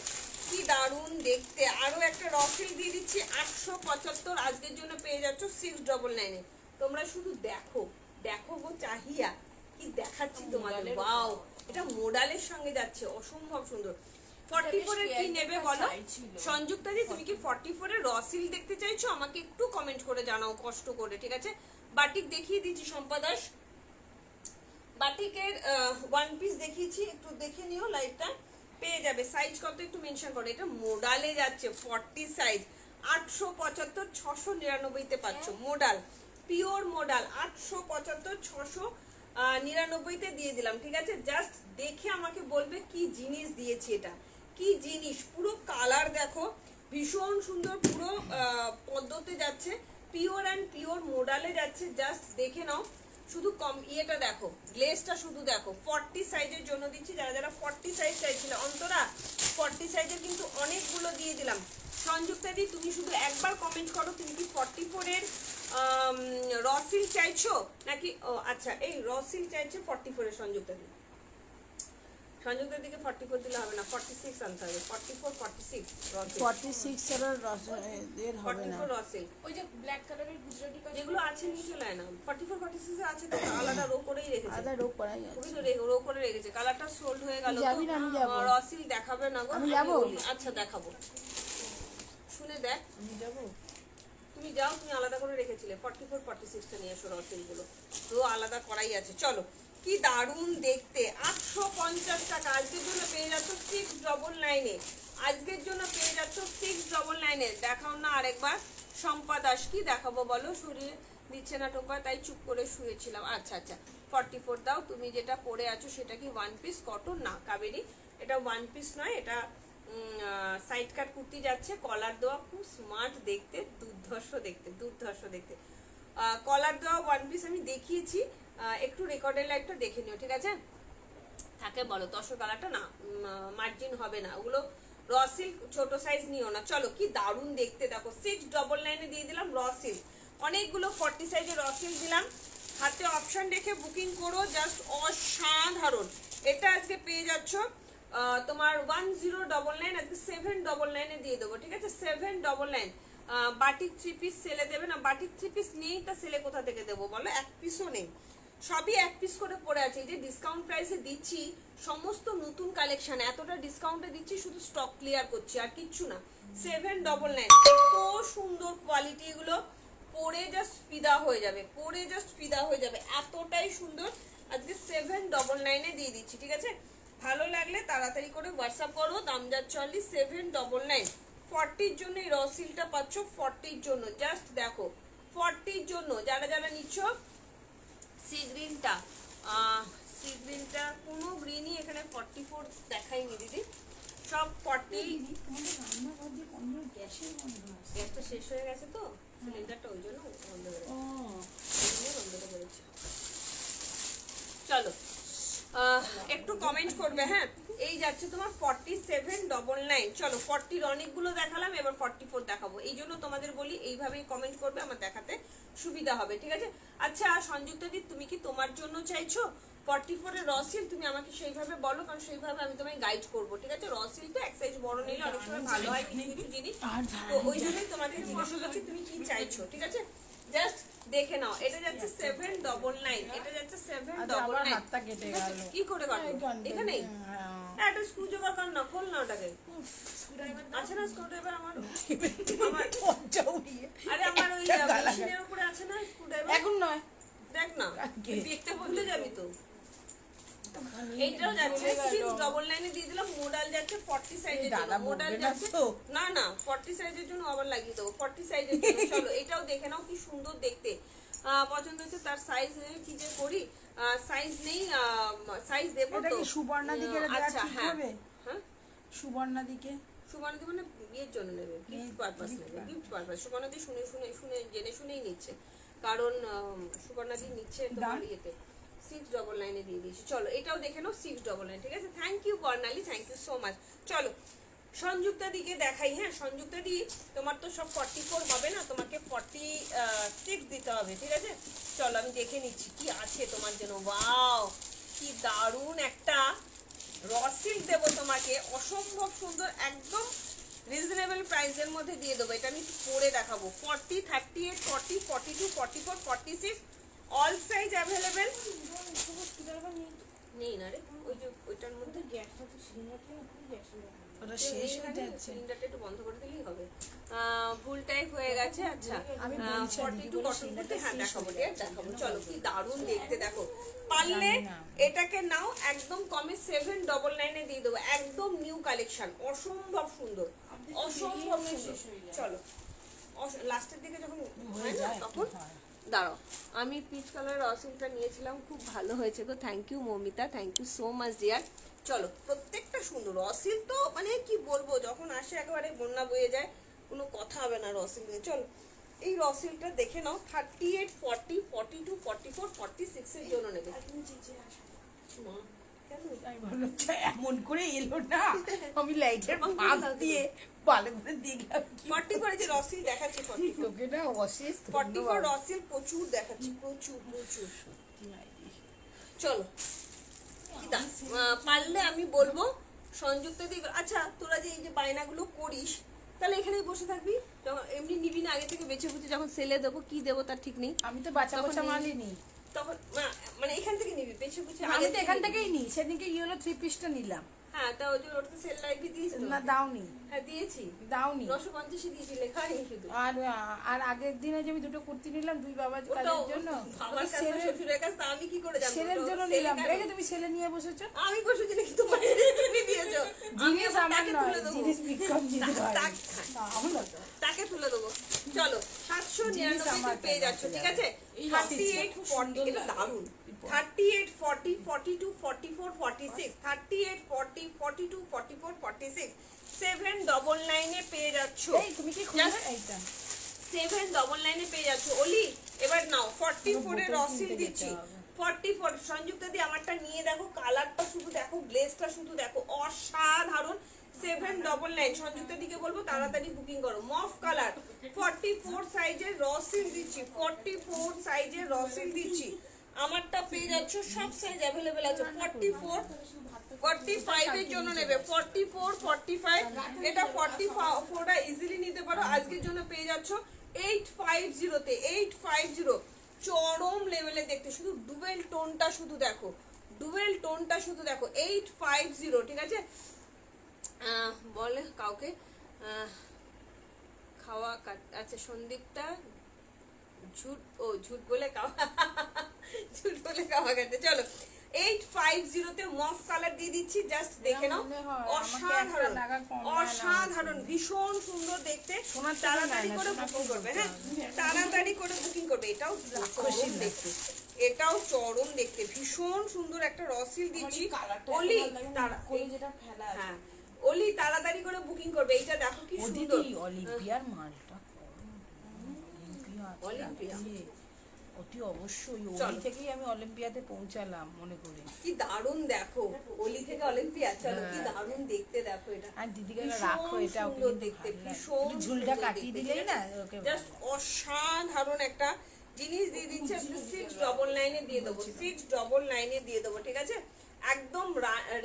কি দারুণ দেখতে। আরো একটা রফিল দিয়ে দিচ্ছি 875, আজকের জন্য পেয়ে যাচ্ছ 699 এ। তোমরা শুধু দেখো, দেখো গো চাহিয়া, কি দেখাচ্ছি তোমাদের। মোডালের ওয়াও, উপর। এটা মোডালের সঙ্গে যাচ্ছে, অসম্ভব সুন্দর। 44 এর কি নেবে বলো? সংযুক্তা দি, তুমি কি 44 এর রসিল দেখতে চাইছো? আমাকে একটু কমেন্ট করে জানাও কষ্ট করে, ঠিক আছে? বাটিক দেখিয়ে দিচ্ছি শম্পা দাস, বাটিকের ওয়ান পিস দেখিয়েছি, একটু দেখে নিও লাইভটা, পেয়ে যাবে। সাইজ কত একটু মেনশন করো। এটা মোডালে যাচ্ছে 40 সাইজ, 875 699 তে পাচ্ছ। মোডাল, পিওর মোডাল, 875 699 তে দিয়ে দিলাম, ঠিক আছে? জাস্ট দেখে আমাকে বলবে কি জিনিস দিয়েছি, এটা কি জিনিস। পুরো কালার দেখো, ভীষণ সুন্দর, পুরো পদ্মতে যাচ্ছে, পিওর অ্যান্ড পিওর মোডালে যাচ্ছে। জাস্ট দেখে নাও, শুধু কম ইয়েটা দেখো, গ্লেজটা শুধু দেখো। 40 সাইজের জন্য দিচ্ছি, যারা যারা 40 সাইজ চাইছিল অন্তরা, 40 সাইজের কিন্তু অনেকগুলো দিয়ে দিলাম। সংযুক্তা দি, তুমি শুধু একবার কমেন্ট করো, তুমি কি 44 এর রসিল চাইছো নাকি? ও আচ্ছা, এই রসিল চাইছে 44 এর সংযুক্তা দি। সংযুক্তার দিকে 44 দিলে হবে না, 46 আনতে হবে। 44 46 রসিল, 46 এর এর হবে না। 44 রসিল ওই যে ব্ল্যাক কালারের গুজরাটি কাজ যেগুলো আছে নিয়ে চলে আয় না। 44 46 আছে তো, আলাদা রো করেই রেখেছে। আলাদা রোগ করাই আছে। খুবই তো রো করে রেখেছে, কালারটা সোল্ড হয়ে গেল। তুই যাবি না? আমি যাবো। রসিল দেখাবে না গো? আমি যাবো। বলি, আচ্ছা দেখাবো, শুনে দেখ। আমি যাবো। তুমি যাও, তুমি আলাদা করে রেখেছিলে। 44 46 টা নিয়ে এসো, রসিল গুলো রো আলাদা করাই আছে। চলো, কি দারুণ দেখতে, 850 টাকা। আজকের জন্য পেয়ে যাচ্ছ 699 এ, আজকের জন্য পেয়ে যাচ্ছ 699 এ। দেখাও না আরেকবার শম্পা দাস, কি দেখাবো বলো? সরিয়ে দিচ্ছে না টোপা, তাই চুপ করে শুয়েছিলাম। আচ্ছা আচ্ছা, 44 দাও। তুমি যেটা পরে আছো সেটা কি ওয়ান পিস কটন? না কাবেরি, এটা ওয়ান পিস নয়, এটা সাইড কাট কুর্তি যাচ্ছে, কলার দেওয়া, খুব স্মার্ট দেখতে, দুর্ধর্ষ দেখতে, দুর্ধর্ষ দেখতে। কলার দেওয়া ওয়ান পিস আমি দেখিয়েছি, একটু রেকর্ডের লাইভটা দেখে নিও, ঠিক আছে? থাকে বলো, 10 কালারটা না, মার্জিন হবে না, ওগুলো রসিল ছোট সাইজ নিও না। চলো, কি দারুণ দেখতে দেখো, 699 এ দিয়ে দিলাম রসিল। অনেকগুলো 40 সাইজের রসিল দিলাম, হাতে অপশন রেখে বুকিং করো, জাস্ট অসাধারণ। এটা আজকে পেয়ে যাচ্ছ তোমার 1099, আজকে 799 এ দিয়ে দেবো, ঠিক আছে? 799। বাটিক 3 পিস সেলে দেবে না? বাটিক 3 পিস নেই, তা সেলে কোথা থেকে দেবো বলো? এক পিসও নেই, সবই এক পিস করে পড়ে আছে। এই যে ডিসকাউন্ট প্রাইসে দিচ্ছি সমস্ত নতুন কালেকশন, এতটা ডিসকাউন্টে দিচ্ছি, শুধু স্টক ক্লিয়ার করছি, আর কিচ্ছু না। 799, এত সুন্দর কোয়ালিটি, এগুলো পরে জাস্ট ফিদা হয়ে যাবে, পরে জাস্ট ফিদা হয়ে যাবে, এতটাই সুন্দর। আজকে 799 এ দিয়ে দিচ্ছি, ঠিক আছে? ভালো লাগলে তাড়াতাড়ি করে হোয়াটসঅ্যাপ করো, দাম যাচ্ছে অনলি 799। 40 জন্য এই রসিলটা পাচ্ছ, 40 জন্য, জাস্ট দেখো, 40 জন্য যারা যারা নিচ্ছ। সি গ্রিনটা, সি গ্রিনটা কোনো গ্রিনই এখানে 44 দেখাইনি দিদি, সব 40। তোমাদের রান্নাঘর দিয়ে কন্ডোর গ্যাসের গন্ধ আসছে। গ্যাসটা শেষ হয়ে গেছে তো, সিলিন্ডারটা ওই জন্য বন্ধ করে ও বন্ধটা করেছি। চলো, একটু কমেন্ট করবে, হ্যাঁ? এই যাচ্ছে তোমার 4799। চলো, 40 অনেকগুলো দেখালাম, এবার 44 দেখাবো। এই জন্য তোমাদের বলি, এইভাবেই কমেন্ট করবে, আমার দেখাতে সুবিধা হবে, ঠিক আছে। আচ্ছা সংযুক্তা দি, তুমি কি তোমার জন্য চাইছো 44 এর র সিল্ক? তুমি আমাকে সেইভাবে বলো, কারণ সেইভাবে আমি তোমায় গাইড করবো, ঠিক আছে। র সিল্ক তো এক সাইজ বড় নিলে অনেক সময় ভালো হয় কিছু কিছু জিনিস, তো ওই জন্যই তোমাকে জিজ্ঞেস করছি তুমি কি চাইছো, ঠিক আছে। জাস্ট দেখে নাও, এটা যাচ্ছে 799, এটা যাচ্ছে আচ্ছা, আমার 799। হাতটা কেটে গেল। কি করে কাটবো? এখানেই একটা স্ক্রু জোগাড় কর না, খোল না ওটাকে। আছে না স্ক্রু ড্রাইভার আমার? আরে আমার ওই মেশিনের উপরে আছে না স্ক্রু ড্রাইভার? এখন নয়, দেখ না, কালকে। দেখতে ভুলে যাবি তো। এইটাও যাচ্ছে 699 এ দিয়ে দিলাম। মোডাল যাচ্ছে 40 সাইজের জন্য, দাদা মোডাল বলবে না যাচ্ছে তো? না না 40 সাইজের জন্য আবার লাগিয়ে দেবো, 40 সাইজের জন্য। চলো এটাও দেখে নাও, কি সুন্দর দেখতে। পছন্দ হচ্ছে তার সাইজ কি যে করি, সাইজ নেই, সাইজ দেবো এটা তো। কি সুবর্ণা দিকে দেওয়া আচ্ছা ঠিক হ্যাঁ হবে? হ্যাঁ, সুবর্ণা দিকে সুবর্ণাদি মানে বিয়ের জন্য নেবে, গিফট পারপাস নেবে, গিফট পারপাস। সুবর্ণাদি শুনে শুনে শুনে জেনে শুনেই নিচ্ছে, কারণ সুবর্ণাদি নিচ্ছে তোমার ইয়েতে 699 এ দিয়ে দিয়েছি। চলো এটাও দেখে নাও 699, ঠিক আছে। Thank you Barnali, thank you so much. চলো সংযুক্তা দিকে দেখাই। হ্যাঁ সংযুক্তা দি, তোমার তো সব 44 হবে না, তোমাকে 46 দিতে হবে, ঠিক আছে। চলো আমি দেখে নিচ্ছি কি আছে তোমার জন্য। ওয়াও কি দারুণ একটা র সিল্ক দেবো তোমাকে, অসম্ভব সুন্দর, একদম রিজনেবল প্রাইসের মধ্যে দিয়ে দেবো। এটা আমি পরে দেখাবো। 40, 38, 40, 42, 44, 46 অল সাইজ অ্যাভেলেবেল। নেই না রে, ওই যে ওইটার মধ্যে গ্যাসটা তো সিলিন্ডারটা পুরো গ্যাস ওটা শেষ হয়ে যাচ্ছে। সিলিন্ডারটা একটু বন্ধ করে দিলেই হবে। ভুল টাইপ হয়ে গেছে। আচ্ছা আমি বলছি, 42 বলে কটন সিলিন্ডারটা করতে, হ্যাঁ শেষ দেখাবো, হয়ে ঠিক দেখাবো। চলো কি দারুণ দেখতে, দেখো। পারলে জানি না। এটাকে নাও, একদম কমে 799 এ দিয়ে দেবো, একদম নিউ কালেকশন, অসম্ভব সুন্দর, অসম্ভব সুন্দর। চলো লাস্টের দিকে যখন হয় না তখন দাঁড়াও। আমি পিচ কালার রসিলটা নিয়েছিলাম, খুব ভালো হয়েছে গো। Thank you Mamita, thank you so much dear. চলো প্রত্যেকটা সুন্দর। রসিল তো মানে কি বলবো, যখন আসে একেবারে বন্যা বয়ে যায়, কোনো কথা হবে না রসিল নিয়ে। চলো এই রসিলটা দেখে নাও, 38, 40, 42, 44, 46 এর জন্য নেবে। মা, কেন? আমি ভাবলাম যে এমন করে এলো না, আমি লাইটের ফাঁক দিয়ে ভালো করে দেখলাম কি 44 যে রসিল দেখাচ্ছে, 44 তোকে না অশেষ 44 রসিল প্রচুর দেখাচ্ছি, প্রচুর প্রচুর। চলো পারলে আমি বলবো সংযুক্ত দিক। আচ্ছা তোরা যে এই যে বায়নাগুলো করিস, তাহলে এখানেই বসে থাকবি, যখন এমনি নিবি না, আগে থেকে বেছে বুঝে যখন সেলে দেবো কি দেবো তার ঠিক নেই, আমি তো বাচ্চা তখন বাচ্চা নিবি। মালই নি। তখন মানে এখান থেকে নিবি বেছে বুঝে, আমি তো এখান থেকেই নি। সেদিনকে ইয়েলো 3 পিসটা নিলাম। হ্যাঁ তা ওই যে ওটা তো সেল লাইভে দিয়েছি তো। না দাওনি, হ্যাঁ দিয়েছি, দাওনি। 950 দিয়েছি, লেখা নেই শুধু। আর আর আগের দিনে যে আমি দুটো কুর্তি নিলাম দুই বাবার ওটাও কাজের জন্য, আমার কাছে সেলের- শ্বশুরের কাছে, তা আমি কি করে জানবো? সেলের ওটা জন্য sale নিলাম। কেন? এই যে তুমি সেলে নিয়ে বসেছো। আমি বসেছি নাকি তোমার এনে দিয়েছো? আমি জিনিস আবার আমার তাকে নয়, তুলে দেবো। জিনিস বিক্রম জিনিস হয়। তাকে- না, আমার না তো। তাকে তুলে দেবো। চলো 799 আমার পেয়ে যাচ্ছ, ঠিক আছে। 38, 40, এটা দারুণ। 38, 40, 42, 44, 46, 38, 40, 42, 44, 46, 799 এ পেয়ে যাচ্ছ। এই তুমি কি খুলবে এইটা? 799 এ পেয়ে যাচ্ছ। ওলি এবার নাও 44 এর বোতল রসিল কিনতে দিচ্ছি। যেতে হবে। 44 সংযুক্ত দিয়ে আমারটা নিয়ে দেখো, কালারটা শুধু দেখো, গ্লেজটা শুধু দেখো, অসাধারণ। 799 সংযুক্ত দিকে বলবো তাড়াতাড়ি বুকিং করো। মফ কালার 44 সাইজের রসিল দিচ্ছি, 44 সাইজের রসিল দিচ্ছি। আমারটা পেয়ে যাচ্ছ, সব সাইজ অ্যাভেলেবেল আছে। 44, 45 এর জন্য নেবে, 44, 45, এটা 44টা ইজিলি নিতে পারো। আজকের জন্য পেয়ে যাচ্ছ 850 তে, 850 চরম লেভেলে দেখতে। শুধু ডুয়েল টোনটা শুধু দেখো, ডুয়েল টোনটা শুধু দেখো, 850, ঠিক আছে। বলে কাউকে খাওয়া আচ্ছা সন্দীপটা ঝুট, ও ঝুট বলে খাওয়া, ঝুট বলে খাওয়া কাটে। চলো 850 তে মফ কালার দিয়ে দিচ্ছি, জাস্ট দেখে নাও। মনে হয়, আমাকে অসাধারণ, একটা লাগা কম হয় না। অসাধারণ, ভীষণ সুন্দর দেখতে। সোনার টাকা তাড়াতাড়ি নেয় না, করে সোনা বুকিং তো করবে, হ্যাঁ বলতে তাড়াতাড়ি করে বুকিং করবে। এটাও চরম দেখতে, এটাও চরম দেখতে, ভীষণ সুন্দর একটা রসিল দিচ্ছি। ওলি যেটা ফেলা আছে। হ্যাঁ ওলি তাড়াতাড়ি করে বুকিং করবে। এইটা দেখো কি ও সুন্দর। দিদি অলিম্পিয়ার মালটা অলিম্পিয়া। অতি অবশ্যই ওই চলো। থেকেই আমি অলিম্পিয়াতে পৌঁছালাম মনে করে। কি দারুণ দেখো, ওলি থেকে অলিম্পিয়া। চলো কি দারুণ দেখতে দেখো এটা। আর দিদিকে ভীষণ রাখো, এটা ওকে সুন্দর কিন্তু দেখতে, ভালো লাগে। ভীষণ একটু ঝুলটা সুন্দর কাটিয়ে দেখতে, দিলেই ঠিক না আছে? ওকে জাস্ট অসাধারণ একটা জিনিস দিয়ে দিচ্ছে 699 দিয়ে দেবো, 699 দিয়ে দেবো, ঠিক আছে? একদম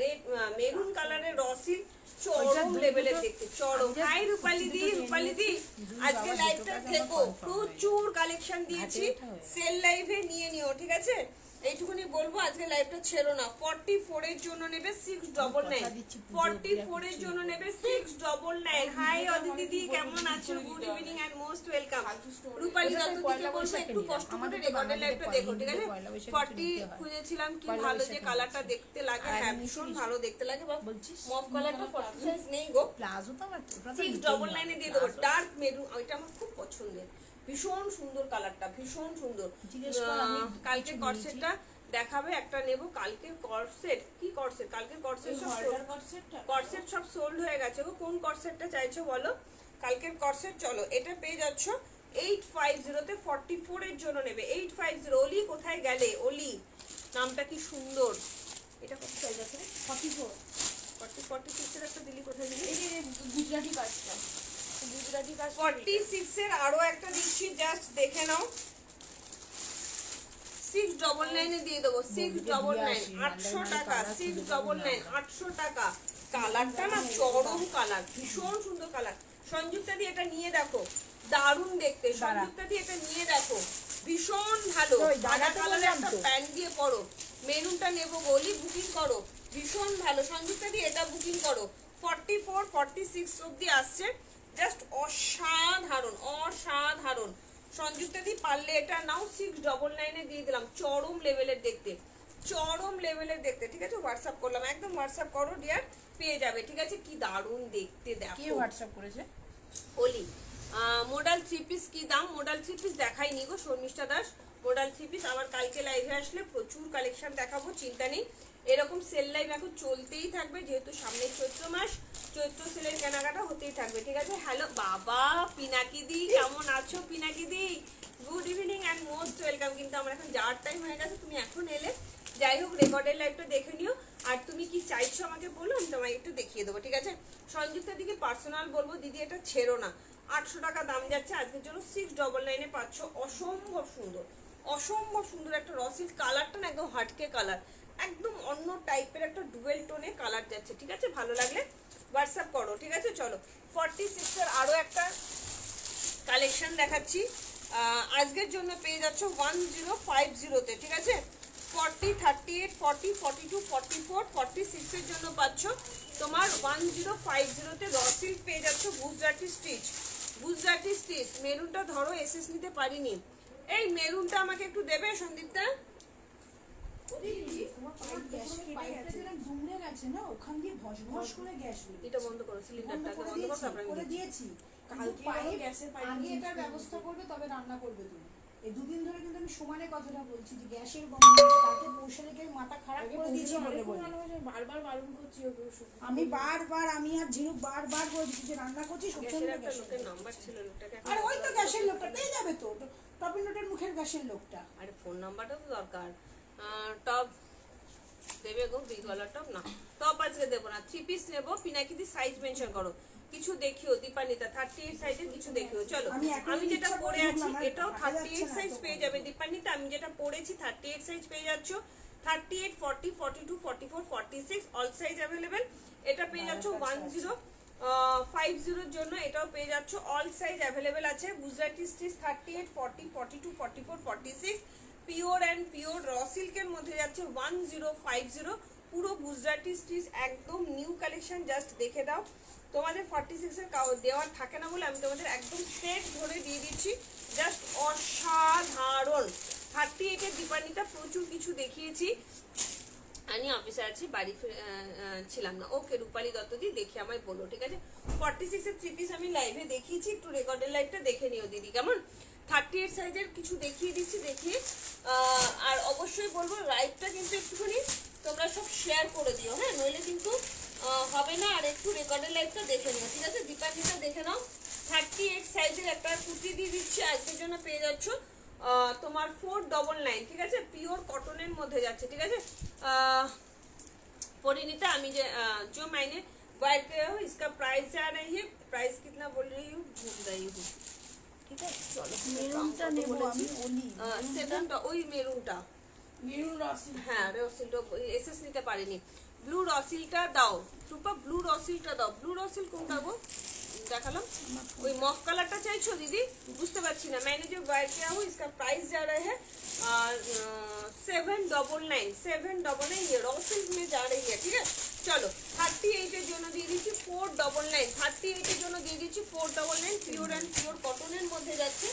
রেড মেরুন কালারের রসিল চরম লেভেলের দেখতে, চরম। হাই রূপালি দি, রূপালি দি আজকে লাইভটা দেখো, প্রচুর কালেকশন দিয়েছি, সেল লাইভে নিয়ে নিও, ঠিক আছে? এইটুকুনি বলবো, আজকে লাইভটা ছেড়ো না। 44 এর জন্য নেবে 699, 44 এর জন্য নেবে 699। হাই অদিতি দি, কেমন আছো? Good evening and most welcome. Rupali Datta দিকে বলবো একটু কষ্ট করে রেকর্ডের লাইভটা দেখো, ঠিক আছে? 40 খুঁজেছিলাম, কি ভালো যে কালারটা দেখতে লাগে, হ্যাঁ ভীষণ ভালো দেখতে লাগে। বা মফ কালারটা 40 সাইজ নেই গো, প্লাজো তো আমার 699 এ দিয়ে দেবো। ডার্ক মেরুন, ওইটা আমার খুব পছন্দের, ভীষণ সুন্দর কালারটা, ভীষণ সুন্দর। কালকে কর্সেটটা দেখাবে, একটা নেব। কালকের কর্সেট, কি কর্সেট? কালকের কর্সেট সব কর্সেট সব সোল্ড হয়ে গেছে গো। কোন কর্সেটটা চাইছো বলো? কালকের কর্সেট, চলো এটা পেয়ে যাচ্ছ 850 তে। 44 এর জন্য নেবে 850। অলি কোথায় গেলে? অলি নামটা কি সুন্দর। এটা কত সাইজ আছে? 44 46 এর একটা দিলি, কোথায় দিলি? এই যে গুজরাটি কাজটা, গুজরাটি কাজ 46 এর আরো একটা দিচ্ছি, জাস্ট দেখে নাও। 699 এ দিয়ে দেবো, 699, 800 টাকা, 699, 800 টাকা। কালারটা না চরম কালার, ভীষণ সুন্দর কালার। সংযুক্তা দি এটা নিয়ে দেখো, দারুণ দেখতে। সংযুক্তা দি এটা নিয়ে দেখো, ভীষণ ভালো। সাদা কালারের একটা প্যান্ট দিয়ে পরো। মেরুনটা নেবো, গলি বুকিং করো, ভীষণ ভালো। সংযুক্তা দি এটা বুকিং করো। 44, 46 অব্দি আসছে, জাস্ট অসাধারণ, অসাধারণ। সংযুক্তা দি পারলে এটা নাও, 699 এ দিয়ে দিলাম। চরম লেভেলের দেখতে, চরম লেভেলের দেখতে, ঠিক আছে? হোয়াটসঅ্যাপ করলাম, একদম হোয়াটসঅ্যাপ করো ডিয়ার, পেয়ে যাবে, ঠিক আছে? কি দারুণ দেখতে দেখো। কি হোয়াটসঅ্যাপ করেছে? ওলি মডেল 3 পিস কি দাম? মডেল 3 পিস দেখাইনি গো শর্মিষ্ঠা দাস। মডেল 3 পিস আবার কালকে লাইভে আসলে প্রচুর কালেকশন দেখাবো, চিন্তা নেই। এরকম সেল লাইভ এখন চলতেই থাকবে, যেহেতু সামনে চৈত্র মাস, চৈত্র সেলের কেনাকাটা হতেই থাকবে, ঠিক আছে? হ্যালো বাবা পিনাকি দি, কেমন আছো পিনাকি দি? Good evening and most welcome. কিন্তু আমার এখন যাওয়ার টাইম হয়ে গেছে, তুমি এখন এলে। যাই হোক, রেকর্ডের লাইভটা দেখে নিও, আর তুমি কি চাইছো আমাকে বলো, আমি তোমাকে একটু দেখিয়ে দেবো, ঠিক আছে? সংযুক্তার দিকে পার্সোনাল বলবো, দিদি এটা ছেড়ো না। 800 টাকা দাম যাচ্ছে আজকের জন্য, 699 এ পাচ্ছ। অসম্ভব সুন্দর, অসম্ভব সুন্দর একটা রসিল। কালারটা না একদম হাটকে কালার, একদম অন্য টাইপের একটা ডুয়েল টোনে কালার যাচ্ছে, ঠিক আছে? ভালো লাগলে হোয়াটসঅ্যাপ করো, ঠিক আছে? চলো 46 এর আরো একটা কালেকশন দেখাচ্ছি। আজকের জন্য পেয়ে যাচ্ছ 1050 তে, ঠিক আছে? 40, 38, 40, 42, 44, 46 এর জন্য পাচ্ছ তোমার 1050 তে রসিল পেয়ে যাচ্ছ। Gujarati stitch, Gujarati stitch. মেরুনটা ধরো, এসএস নিতে পারিনি। এই মেরুনটা আমাকে একটু দেবে সন্দীপটা? এটা বন্ধ করো, সিলিন্ডারটাকে বন্ধ করো, তারপরে আমি দিয়েছি। আগে এটার ব্যবস্থা করবে, তবে রান্না করবে তুমি। এই দুদিন ধরে কিন্তু আমি সমানে কথাটা বলছি যে গ্যাসের গন্ধ, তাকে পৌঁছে রেখে মাথা খারাপ করে দিয়েছি বলে বলে। বারবার বারণ করছি ওকে। আমি বারবার, আমি আর ঝিনুক বারবার করে দিচ্ছি যে রান্না করছি। গ্যাসের একটা লোকের নাম্বার ছিল, লোকটাকে আর ওই তো গ্যাসের লোকটা পেয়ে যাবে তো, টপিনোটের মুখের গ্যাসের লোকটা। আরে ফোন নাম্বারটা তো দরকার। টপ দেবে গো, বিগ ওয়ালা টপ না, টপ আজকে দেবো না। 3 পিস নেবো, পিনাকি দি সাইজ মেনশন করো। কিছু দেখিও দীপানিতা, 38 সাইজের কিছু দেখিও। চলো আমি যেটা পরে আছি এটাও 38 সাইজ পেয়ে যাবে দীপানিতা। আমি যেটা পরেছি 38 সাইজ পেয়ে যাচ্ছ। 38, 40, 42, 44, 46 অল সাইজ অ্যাভেলেবেল। এটা পেয়ে যাচ্ছ 1050 এর জন্য, এটাও পেয়ে যাচ্ছ। অল সাইজ অ্যাভেলেবেল আছে। Gujarati stitch 38, 40, 42, 44, 46 pure and pure র সিল্কের মধ্যে যাচ্ছে 1050। পুরো গুজরাটি স্টিচ, একদম নিউ কালেকশন, জাস্ট দেখে দাও। তোমাদের 46 এর দেওয়ার থাকে না বলে আমি তোমাদের একদম সেট ধরে দিয়ে দিচ্ছি, জাস্ট অসাধারণ। 38 এর দীপানিটা প্রচুর কিছু দেখিয়েছি, আমি অফিসে আছি, বাড়ি ছিলাম না। ওকে রূপালী দত্ত দি দেখে আমায় বলো, ঠিক আছে? 46 এর 3 পিস আমি লাইভে দেখিয়েছি, একটু রেকর্ডের লাইভটা দেখে নিও দিদি, কেমন? 38 সাইজের কিছু দেখিয়ে দিচ্ছি, দেখিয়ে। আর অবশ্যই বলবো লাইভটা কিন্তু একটুখানি তোমরা সব শেয়ার করে দিও, হ্যাঁ, নইলে কিন্তু হবে না। আর একটু রেকর্ডের লাইভটা দেখে নিও, ঠিক আছে? দীপানিটা দেখে নাও। 38 সাইজের একটা কুর্তি দিয়ে দিচ্ছি আজকের জন্য, পেয়ে যাচ্ছ তোমার 499, ঠিক আছে? পিওর কটনের মধ্যে যাচ্ছে, ঠিক আছে? परिणीता আমি যে जो मैंने बाय किया हो इसका प्राइस आ रही है, प्राइस कितना बोल रही हूँ भूल गई हूँ, ঠিক আছে চলো মেরুনটা নেবো আমি, অলি সেভেন ওই মেরুনটা, মেরুন রসিল। হ্যাঁ রসিলটা এসএস নিতে পারিনি। ব্লু রসিলটা দাও টুপা, ব্লু রসিলটা দাও। ব্লু রসিল কোনটা গো দেখালাম? ওই मॉफ कलर চাইছো दीदी? বুঝতে পারছি না। मैंने जो बाय किया हूँ इसका प्राइस जा रहा है 799 ये रॉ सिल्क में जा रही है। ঠিক আছে চলো 38 এর জন্য দিয়ে দিচ্ছি 499, 38 এর জন্য দিয়ে দিচ্ছি 499, পিওর অ্যান্ড পিওর কটনের মধ্যে যাচ্ছে।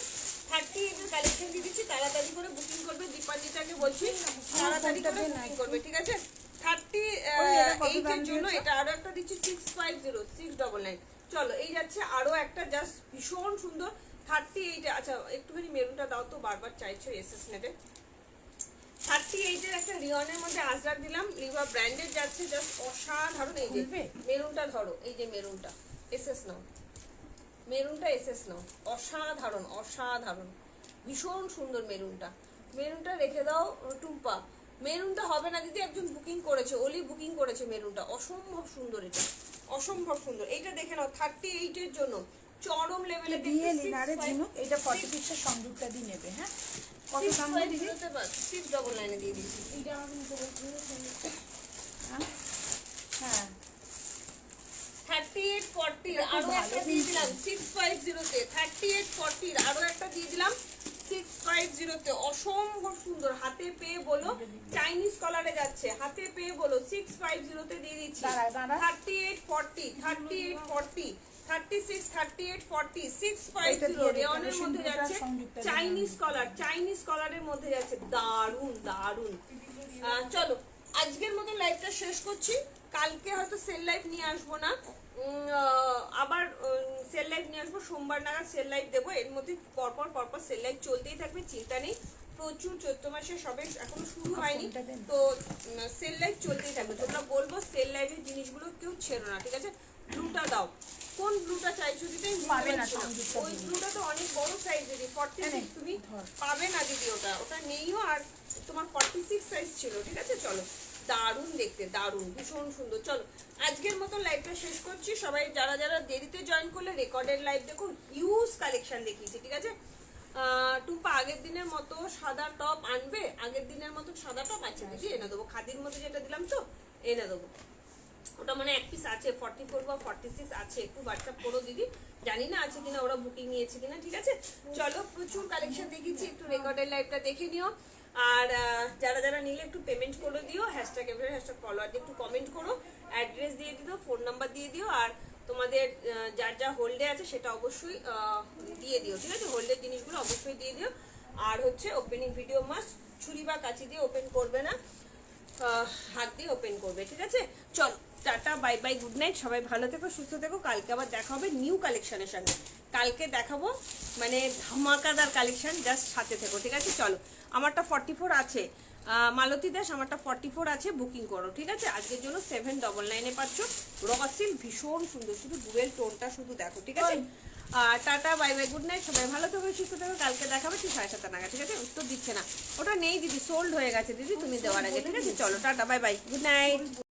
38 এর কালেকশন দিয়ে দিচ্ছি, তাড়াতাড়ি করে বুকিং করবে। দীপাঞ্জিতাকে বলছি তাড়াতাড়ি করে বুকিং করবে, ঠিক আছে? 38 এর জন্য এটা আরো একটা দিচ্ছি 650 699। চলো এই যাচ্ছে আরো একটা জাস্ট ভীষণ সুন্দর 38। আচ্ছা একটুখানি মেরুনটা দাও তো, বারবার চাইছো এসএস নেবে। 38 এর একটা রিয়নের মধ্যে আজরাক দিলাম, লিভা ব্র্যান্ডেড যাচ্ছে, জাস্ট অসাধারণ। এই যে মেরুনটা ধরো, এই যে মেরুনটা এসএস নাও, মেরুনটা এসএস নাও, অসাধারণ অসাধারণ ভীষণ সুন্দর মেরুনটা। মেরুনটা রেখে দাও টুম্পা। মেরুনটা হবে না দিদি, একজন বুকিং করেছে, ওলি বুকিং করেছে মেরুনটা, অসম্ভব সুন্দর, এটা অসম্ভব সুন্দর। এইটা দেখে নাও 38 এর জন্য চরম লেভেলে দিয়ে লিনারে ঝিনুক, এটা 46 এর সংযুক্তা দিয়ে নেবে। হ্যাঁ কত দাম দিয়ে দিবি? 699 দিয়ে দিচ্ছি। এটা আমি নিতে বলছি। হ্যাঁ 38 40 আরো একটা দিয়ে দিলাম 650 তে। 38 40 আরো একটা দিয়ে দিলাম 650 তে। অসম্ভব সুন্দর, হাতে পেয়ে বলো, চাইনিজ কলারে যাচ্ছে, হাতে পেয়ে বলো 650 তে দিয়ে দিচ্ছি। 38 40 38 40 36 38 40 650 রেয়নের মধ্যে যাচ্ছে, চাইনিজ কলার, চাইনিজ কলারের মধ্যে যাচ্ছে, দারুন দারুন। চলো আজকের মতো লাইভটা শেষ করছি, কালকে হয়তো সেল লাইভ নিয়ে আসবো না, আবার সেল লাইভ নিয়ে আসবো, সোমবার নাগাদ সেল লাইভ দেবো। এর মধ্যে পরপর সেল লাইভ চলতেই থাকবে, চিন্তা নেই। প্রচুর চৈত্র মাসে সবে এখনো শুরু হয়নি, তো সেল লাইভ চলতেই থাকবে। তোমরা বলবো সেল লাইভের জিনিসগুলো কেউ ছেড়ো না, ঠিক আছে? ব্লুটা দাও, কোন ব্লুটা চাইছো দিদি? পাবে না, ওই ব্লুটা তো অনেক বড় সাইজ দিদি, 46 তুমি পাবে না দিদি, ওটা নেইও, আর তোমার 46 সাইজ ছিল, ঠিক আছে? চলো দারুণ দেখতে, দারুণ ভীষণ সুন্দর। চলো আজকের মতো লাইভটা শেষ করছি। সবাই যারা যারা দেরিতে জয়েন করলে রেকর্ডেড লাইভ দেখো, হিউজ কালেকশন দেখিয়েছি, ঠিক আছে? টুম্পা আগের দিনের মতো সাদা টপ আনবে, আগের দিনের মতো সাদা টপ আছে দিদি, এনে দেবো। খাদির মধ্যে যেটা দিলাম তো এনে দেবো, ওটা মানে এক পিস আছে, 44 বা 46 আছে, একটু হোয়াটসঅ্যাপ করো দিদি, জানি না আছে কিনা, ওরা বুকিং নিয়েছে কিনা, ঠিক আছে? চলো প্রচুর কালেকশন দেখিয়েছি, একটু রেকর্ডেড লাইভটা দেখে নিও। আর যারা যারা নিলে একটু পেমেন্ট করে দিও, হ্যাশট্যাগ এভারে হ্যাশট্যাগ ফলোয়ার দিয়ে একটু কমেন্ট করো, অ্যাড্রেস দিয়ে দিও, ফোন নাম্বার দিয়ে দিও, আর তোমাদের যার যা হোল্ডে আছে সেটা অবশ্যই দিয়ে দিও, ঠিক আছে? হোল্ডের জিনিসগুলো অবশ্যই দিয়ে দিও। আর হচ্ছে ওপেনিং ভিডিও মাস্ট, ছুরি বা কাঁচি দিয়ে ওপেন করবে না, হাত দিয়ে ওপেন করবে, ঠিক আছে? চলো tata bye bye, good night, সবাই ভালো থেকো সুস্থ থেকো। কালকে আবার দেখা হবে নিউ কালেকশনের সঙ্গে, কালকে দেখাবো মানে ধামাকাদার কালেকশন, জাস্ট সাথে থেকো, ঠিক আছে? চলো আমারটা 44 আছে, মালতী দাস আমারটা 44 আছে, বুকিং করো, ঠিক আছে? আজকের জন্য 799 পাচ্ছ, রসিল ভীষণ সুন্দর, শুধু ডুয়েল টোনটা শুধু দেখো, ঠিক আছে? Tata bye bye, good night, সবাই ভালো থেকো সুস্থ থেকো। কালকে দেখাবে ঠিক 7:30 নাগাদ, ঠিক আছে? উত্তর দিচ্ছে না, ওটা নেই দিদি, সোল্ড হয়ে গেছে দিদি তুমি দেওয়ার আগে, ঠিক আছে? চলো tata bye bye, good night.